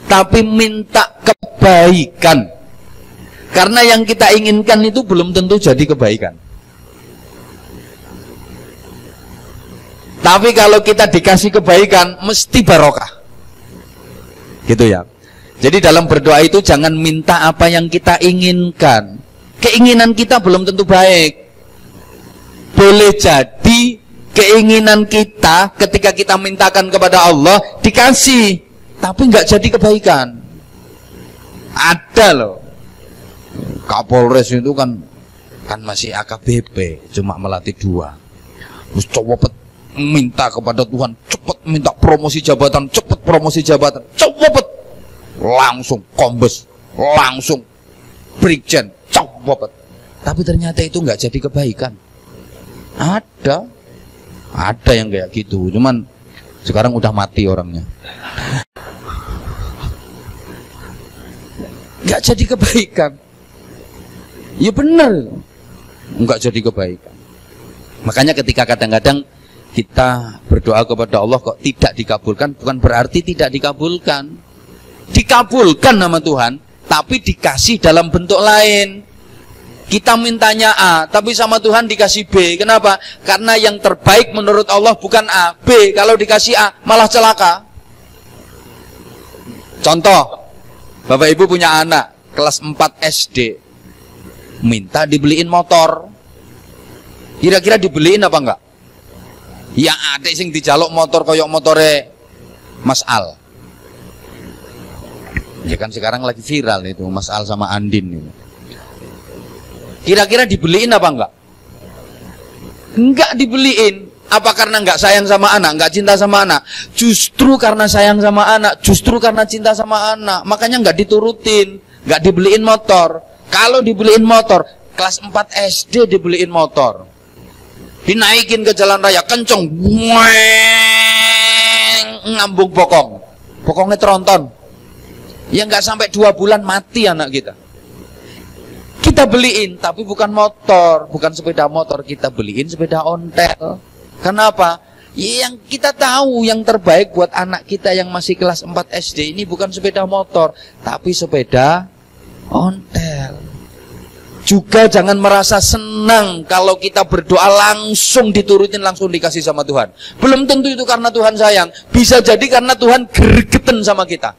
tapi minta kebaikan. Karena yang kita inginkan itu belum tentu jadi kebaikan. Tapi kalau kita dikasih kebaikan, mesti barokah. Gitu ya. Jadi dalam berdoa itu jangan minta apa yang kita inginkan. Keinginan kita belum tentu baik. Boleh jadi keinginan kita ketika kita mintakan kepada Allah dikasih, tapi nggak jadi kebaikan. Ada loh. Kapolres itu kan masih AKBP, cuma melatih 2. Terus coba minta kepada Tuhan, cepet minta promosi jabatan, cepet langsung kombes, langsung brigjen, cepet. Tapi ternyata itu nggak jadi kebaikan. Ada yang kayak gitu, cuman sekarang udah mati orangnya. Nggak jadi kebaikan. Ya benar, nggak jadi kebaikan. Makanya ketika kadang-kadang kita berdoa kepada Allah kok tidak dikabulkan, bukan berarti tidak dikabulkan. Dikabulkan nama Tuhan, tapi dikasih dalam bentuk lain. Kita mintanya A, tapi sama Tuhan dikasih B. Kenapa? Karena yang terbaik menurut Allah bukan A, B. Kalau dikasih A, malah celaka. Contoh, Bapak Ibu punya anak kelas 4 SD, minta dibeliin motor. Kira-kira dibeliin apa enggak? Ya ada sing dijaluk motor koyok motore Mas Al. Ya kan sekarang lagi viral itu Mas Al sama Andin itu. Kira-kira dibeliin apa enggak? Enggak dibeliin. Apa karena enggak sayang sama anak, enggak cinta sama anak? Justru karena sayang sama anak, justru karena cinta sama anak, makanya enggak diturutin, enggak dibeliin motor. Kalau dibeliin motor, kelas 4 SD dibeliin motor, dinaikin ke jalan raya kenceng, ngambung bokongnya tronton. Ya nggak sampai 2 bulan mati anak kita. Kita beliin, tapi bukan motor, bukan sepeda motor, kita beliin sepeda ontel. Kenapa? Ya, yang kita tahu yang terbaik buat anak kita yang masih kelas 4 SD ini bukan sepeda motor, tapi sepeda ontel. Juga jangan merasa senang kalau kita berdoa langsung diturutin, langsung dikasih sama Tuhan. Belum tentu itu karena Tuhan sayang, bisa jadi karena Tuhan gregeten sama kita.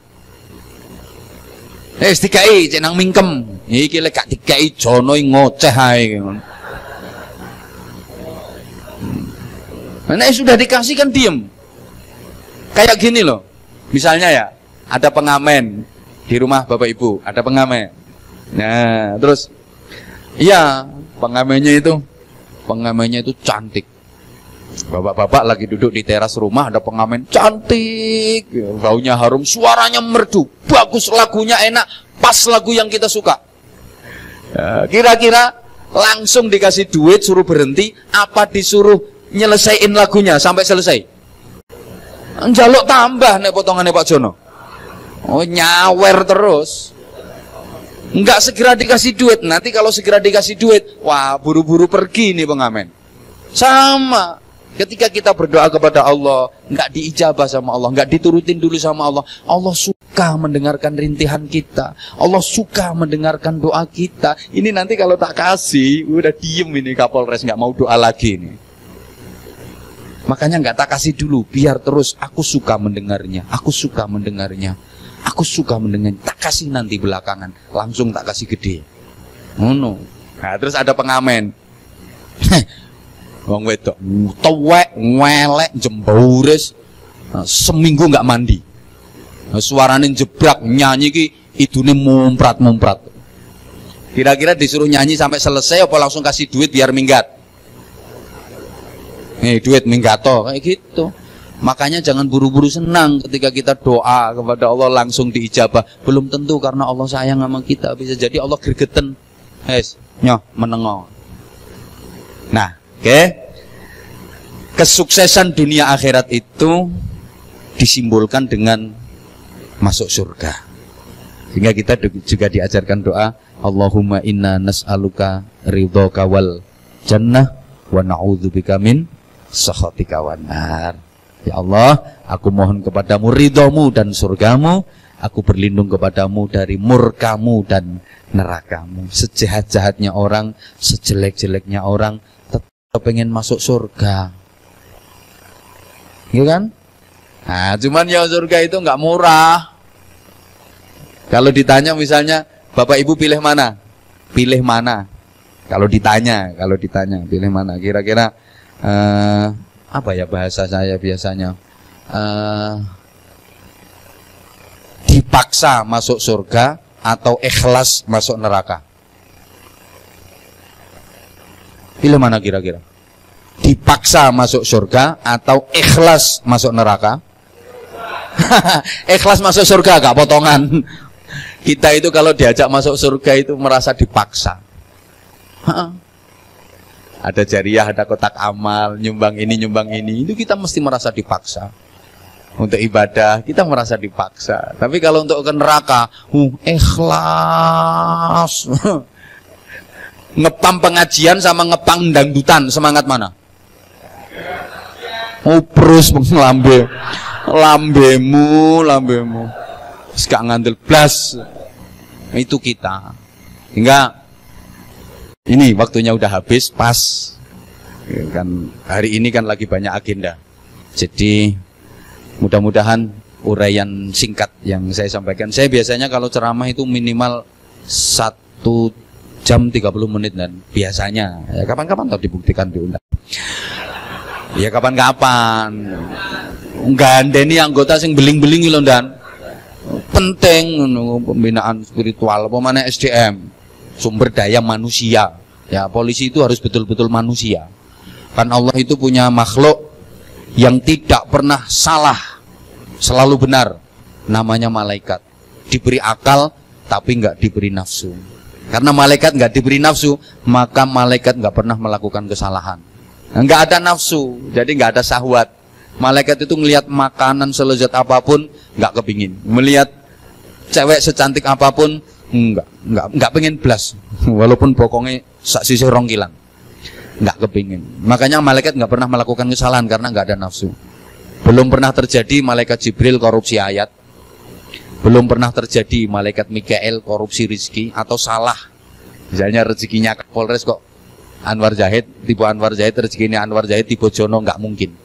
Dikai cenang mingkem, iki lek gak dikai jono ngoceh ae. Nah, sudah dikasih kan diem. Kayak gini loh. Misalnya ya, ada pengamen di rumah Bapak Ibu, ada pengamen. Nah, terus iya, pengamennya itu cantik. Bapak-bapak lagi duduk di teras rumah, ada pengamen cantik, baunya harum, suaranya merdu, bagus, lagunya enak, pas lagu yang kita suka. Kira-kira langsung dikasih duit, suruh berhenti, apa disuruh nyelesain lagunya sampai selesai? Njaluk tambah nek potongannya Pak Jono. Oh, nyawer terus. Enggak segera dikasih duit. Nanti kalau segera dikasih duit, wah buru-buru pergi nih pengamen. Sama. Ketika kita berdoa kepada Allah, nggak diijabah sama Allah, nggak diturutin dulu sama Allah, Allah suka mendengarkan rintihan kita, Allah suka mendengarkan doa kita. Ini nanti kalau tak kasih, udah diem ini Kapolres, nggak mau doa lagi nih. Makanya nggak tak kasih dulu, biar terus aku suka mendengarnya, aku suka mendengarnya, aku suka mendengarnya. Tak kasih nanti belakangan, langsung tak kasih gede. No. Nah, terus ada pengamen. Wong wedok tuwek, welek, jembauris, seminggu nggak mandi. Suarane jebrak, nyanyi ki idune mumprat-mumprat. Kira-kira disuruh nyanyi sampai selesai apa langsung kasih duit biar minggat? Duit minggato kayak gitu. Makanya jangan buru-buru senang ketika kita doa kepada Allah langsung diijabah. Belum tentu, karena Allah sayang sama kita. Bisa jadi Allah gregeten. Nyoh menengo. Nah, oke. Kesuksesan dunia akhirat itu disimbolkan dengan masuk surga. Sehingga kita juga diajarkan doa, Allahumma inna nas'aluka ridhoka wal jannah wa na'udzubika min sakhatika wan nar. Ya Allah, aku mohon kepadamu ridhomu dan surgamu, aku berlindung kepadamu dari murkamu dan nerakamu. Sejahat-jahatnya orang, sejelek-jeleknya orang, tetap pengen masuk surga. Iya kan? Nah, cuman ya surga itu nggak murah. Kalau ditanya misalnya, Bapak Ibu pilih mana? Pilih mana? Kalau ditanya pilih mana? Kira-kira apa ya bahasa saya biasanya? Dipaksa masuk surga atau ikhlas masuk neraka? Pilih mana kira-kira? Dipaksa masuk surga atau ikhlas masuk neraka? Ikhlas masuk surga gak potongan. Kita itu kalau diajak masuk surga itu merasa dipaksa. Ada jariah, ada kotak amal, nyumbang ini, itu kita mesti merasa dipaksa. Untuk ibadah kita merasa dipaksa. Tapi kalau untuk ke neraka, ikhlas. Ngepam pengajian sama ngepang dangdutan, semangat mana? Uprus lambemu gak ngandel blas. Itu kita. Hingga ini waktunya udah habis, pas kan hari ini kan lagi banyak agenda. Jadi mudah-mudahan uraian singkat yang saya sampaikan. Saya biasanya kalau ceramah itu minimal 1 jam 30 menit dan biasanya ya kapan-kapan tahu dibuktikan diundang. Ya kapan-kapan. Gandeni anggota sing beling-beling lho Dan. Penting pembinaan spiritual apa mana SDM, sumber daya manusia. Ya, polisi itu harus betul-betul manusia. Kan Allah itu punya makhluk yang tidak pernah salah, selalu benar. Namanya malaikat. Diberi akal tapi nggak diberi nafsu. Karena malaikat nggak diberi nafsu, maka malaikat nggak pernah melakukan kesalahan. Nggak ada nafsu, jadi nggak ada syahwat. Malaikat itu ngelihat makanan selezat apapun nggak kepingin, melihat cewek secantik apapun nggak pengen blas, walaupun pokoknya sak sisi rongkilan, nggak kepingin. Makanya malaikat nggak pernah melakukan kesalahan karena nggak ada nafsu. Belum pernah terjadi malaikat Jibril korupsi ayat, belum pernah terjadi malaikat Mikael korupsi rezeki atau salah. Misalnya rezekinya Kapolres kok Anwar Zahid, tipe Anwar Zahid, rezekinya Anwar Zahid tipe Jono, nggak mungkin.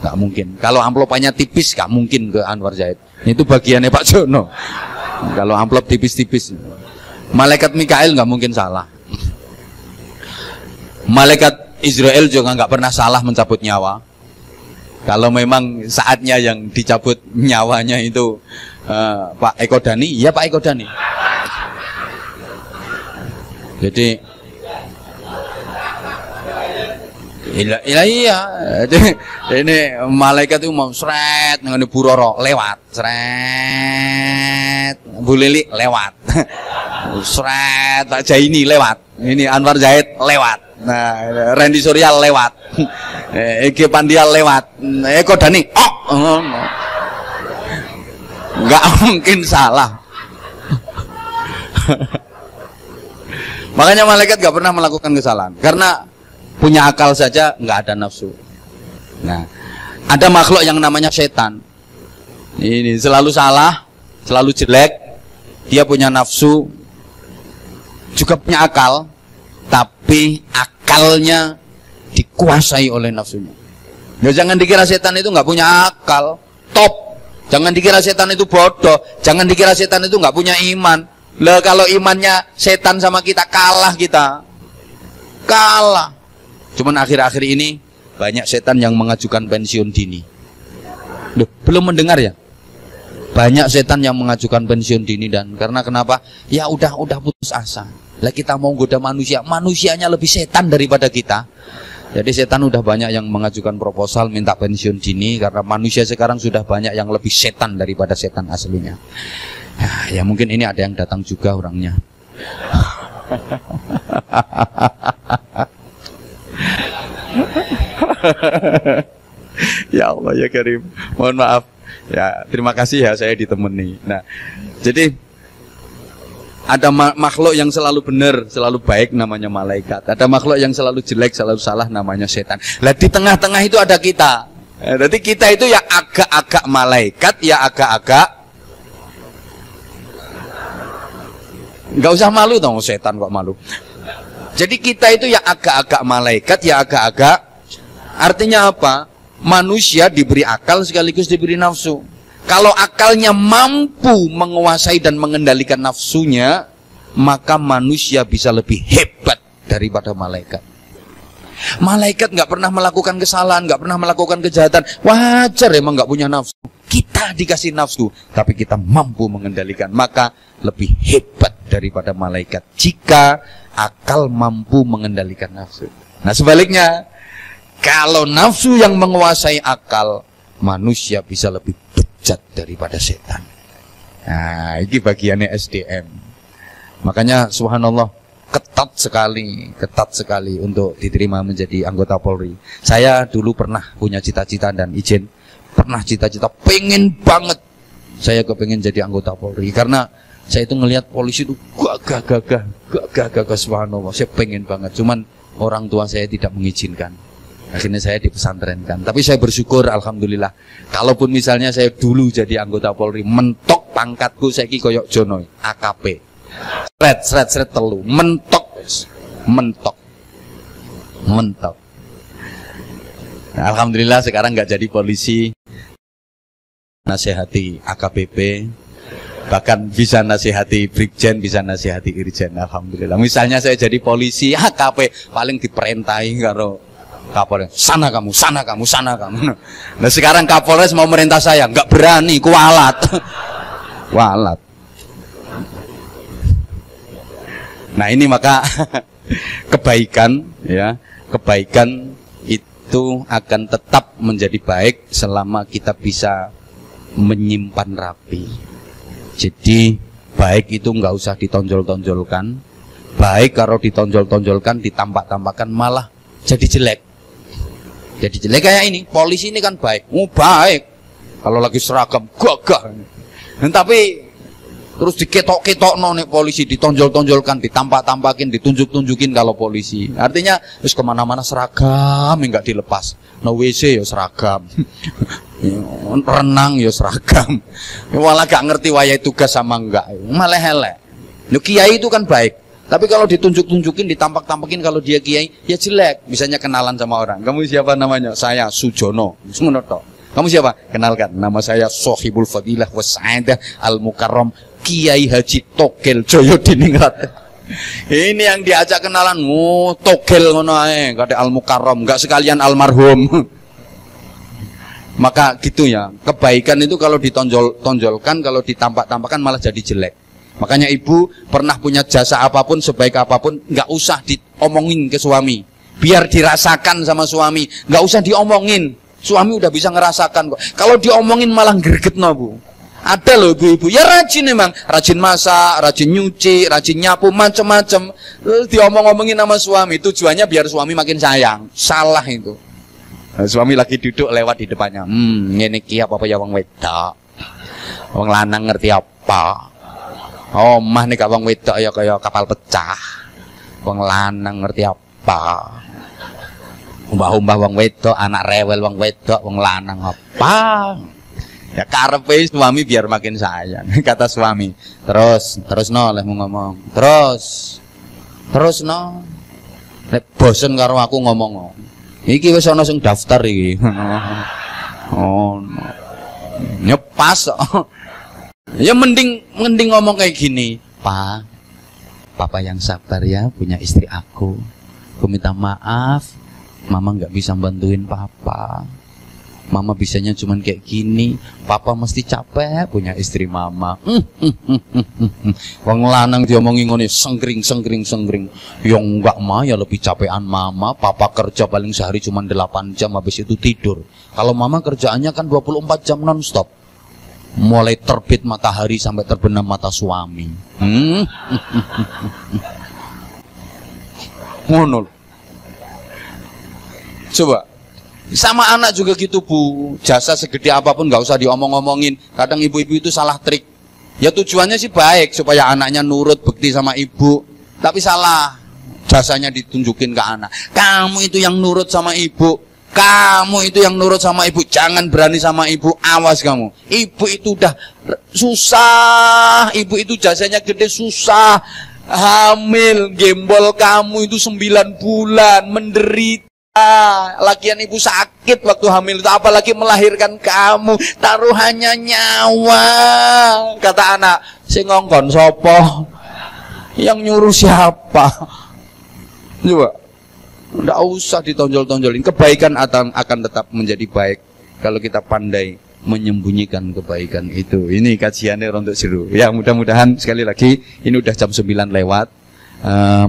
Nggak mungkin. Kalau amplopnya tipis, nggak mungkin ke Anwar Zahid. Itu bagiannya Pak Jono. Kalau amplop tipis-tipis, malaikat Mikael nggak mungkin salah. Malaikat Israel juga nggak pernah salah mencabut nyawa. Kalau memang saatnya yang dicabut nyawanya itu Pak Eko Dani, ya Pak Eko Dani. Jadi Iya. Ini malaikat itu mau sret ngene buroro lewat, sret. Bu Lili lewat. Sret tak Jaini lewat. Ini Anwar Zahid lewat. Nah, Randy Surya lewat. Egi Pandial lewat. Eko Dani nggak mungkin salah. Makanya malaikat nggak pernah melakukan kesalahan karena punya akal saja, nggak ada nafsu. Nah, ada makhluk yang namanya setan. Ini selalu salah, selalu jelek. Dia punya nafsu, juga punya akal, tapi akalnya dikuasai oleh nafsunya. Ya, jangan dikira setan itu nggak punya akal, top. Jangan dikira setan itu bodoh. Jangan dikira setan itu nggak punya iman. Lah kalau imannya setan sama kita kalah kita. Kalah. Cuman akhir-akhir ini banyak setan yang mengajukan pensiun dini. Loh, belum mendengar ya? Banyak setan yang mengajukan pensiun dini dan karena kenapa? Ya udah putus asa. Lah kita mau goda manusia, manusianya lebih setan daripada kita. Jadi setan udah banyak yang mengajukan proposal minta pensiun dini karena manusia sekarang sudah banyak yang lebih setan daripada setan aslinya. Ya mungkin ini ada yang datang juga orangnya. Ya Allah ya Karim, mohon maaf. Ya terima kasih ya saya ditemani. Nah, jadi ada makhluk yang selalu benar, selalu baik namanya malaikat. Ada makhluk yang selalu jelek, selalu salah namanya setan. Lah di tengah-tengah itu ada kita. Jadi kita itu ya agak-agak malaikat, ya agak-agak. Nggak usah malu dong, setan kok malu. Jadi kita itu ya agak-agak malaikat, ya agak-agak. Artinya apa? Manusia diberi akal sekaligus diberi nafsu. Kalau akalnya mampu menguasai dan mengendalikan nafsunya, maka manusia bisa lebih hebat daripada malaikat. Malaikat nggak pernah melakukan kesalahan, nggak pernah melakukan kejahatan. Wajar emang nggak punya nafsu. Kita dikasih nafsu, tapi kita mampu mengendalikan. Maka lebih hebat daripada malaikat jika akal mampu mengendalikan nafsu. Nah sebaliknya, kalau nafsu yang menguasai akal, manusia bisa lebih bejat daripada setan. Nah ini bagiannya SDM. Makanya subhanallah ketat sekali untuk diterima menjadi anggota Polri. Saya dulu pernah punya cita-cita dan izin, pernah cita-cita pengen banget saya kepengen jadi anggota Polri karena saya itu ngelihat polisi itu gagah subhanallah, saya pengen banget. Cuman orang tua saya tidak mengizinkan. Akhirnya saya dipesantrenkan. Tapi saya bersyukur alhamdulillah. Kalaupun misalnya saya dulu jadi anggota Polri, mentok pangkatku saya ki koyok Jono, AKP. Sret telu, mentok. Nah, alhamdulillah sekarang nggak jadi polisi, nasihati AKBP, bahkan bisa nasihati Brigjen, bisa nasihati Irjen. Alhamdulillah. Misalnya saya jadi polisi AKP, paling diperintahi karo Kapolres, sana kamu. Nah sekarang Kapolres mau merintah saya, nggak berani, kualat. Walat. Nah ini maka kebaikan itu akan tetap menjadi baik selama kita bisa menyimpan rapi. Jadi baik itu nggak usah ditonjol-tonjolkan. Baik kalau ditonjol-tonjolkan, ditampak-tampakkan malah jadi jelek. Jadi jelek kayak ini, polisi ini kan baik, baik. Kalau lagi seragam gagah. Tapi terus diketok-ketok nek polisi, ditonjol-tonjolkan, ditampak-tampakin, ditunjuk-tunjukin kalau polisi. Artinya terus kemana-mana seragam enggak dilepas. No WC ya seragam. Renang ya seragam. Walah gak ngerti wayai tugas sama enggak. Malah elek. Lho kiai itu kan baik. Tapi kalau ditunjuk-tunjukin, ditampak-tampakin kalau dia kiai, ya jelek. Misalnya kenalan sama orang. Kamu siapa namanya? Saya Sujono. Kamu siapa? Kenalkan. Nama saya Sohibul Fadilah wa Sa'adah Al-Mukarram Kiai Haji Togel Joyo Diningrat. Ini yang diajak kenalan. Togel ngono ae, kate Al-Mukarram, enggak sekalian almarhum. Maka gitu ya. Kebaikan itu kalau ditonjolkan, kalau ditampak-tampakkan malah jadi jelek. Makanya ibu pernah punya jasa apapun, sebaik apapun, nggak usah diomongin ke suami. biar dirasakan sama suami, nggak usah diomongin, suami udah bisa ngerasakan kok. Kalau diomongin malah gregetno Bu. Ada loh ibu-ibu, ya rajin emang, rajin masak, rajin nyuci, rajin nyapu, macem-macem. Diomong-omongin sama suami, tujuannya biar suami makin sayang. Salah itu. Nah, suami lagi duduk lewat di depannya. Ngene iki apa ya wong wedok. Wong lanang ngerti apa? Omah nih wong wedok ya kaya kapal pecah. Wong lanang ngerti apa? Umbah-umbah wong wedok, anak rewel wong wedok, wong lanang apa? Ya karepe suami biar makin sayang. Kata suami, terus no leh mau ngomong. Terus no. Nek bosen karo aku ngomong. Iki wis ana sing daftar iki. Oh. Nyepas. Ya mending ngomong kayak gini, Pak. Papa yang sabar ya, punya istri aku. Aku minta maaf, Mama nggak bisa bantuin Papa. Mama bisanya cuman kayak gini, Papa mesti capek punya istri Mama. Wong lanang diomongin ngene sengkring. Ya enggak mah, ya lebih capean Mama. Papa kerja paling sehari cuman 8 jam habis itu tidur. Kalau Mama kerjaannya kan 24 jam non-stop. Mulai terbit matahari sampai terbenam mata suami. Ngono. Coba sama anak juga gitu Bu, jasa segede apapun nggak usah diomong-omongin. Kadang ibu-ibu itu salah trik. Ya tujuannya sih baik supaya anaknya nurut bekti sama ibu, tapi salah. Jasanya ditunjukin ke anak. Kamu itu yang nurut sama ibu, kamu itu yang nurut sama ibu, jangan berani sama ibu, awas kamu. Ibu itu udah susah, ibu itu jasanya gede susah. Hamil, gembol kamu itu 9 bulan, menderita. Lagian ibu sakit waktu hamil itu, apalagi melahirkan kamu, taruhannya nyawa. Kata anak, sing ngongkon sopo, yang nyuruh siapa? Coba, nggak usah ditonjol-tonjolin. Kebaikan akan tetap menjadi baik kalau kita pandai menyembunyikan kebaikan itu. Ini kajiannya untuk seru. Ya mudah-mudahan sekali lagi, ini udah jam 9 lewat.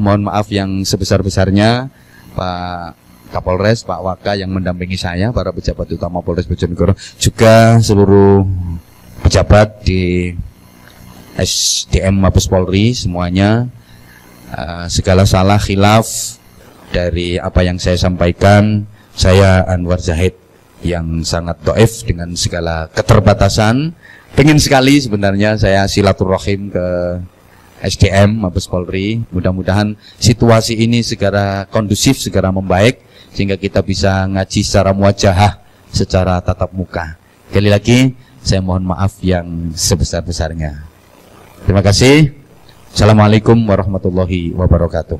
Mohon maaf yang sebesar-besarnya, Pak Kapolres, Pak Waka yang mendampingi saya, para pejabat utama Polres Bojonegoro, juga seluruh pejabat di SDM Mabes Polri semuanya. Segala salah khilaf dari apa yang saya sampaikan, saya Anwar Zahid yang sangat doif dengan segala keterbatasan, pengen sekali sebenarnya saya silaturahim ke SDM Mabes Polri. Mudah-mudahan situasi ini segera kondusif, segera membaik, sehingga kita bisa ngaji secara muwajahah, secara tatap muka. Sekali lagi, saya mohon maaf yang sebesar-besarnya. Terima kasih. Assalamualaikum warahmatullahi wabarakatuh.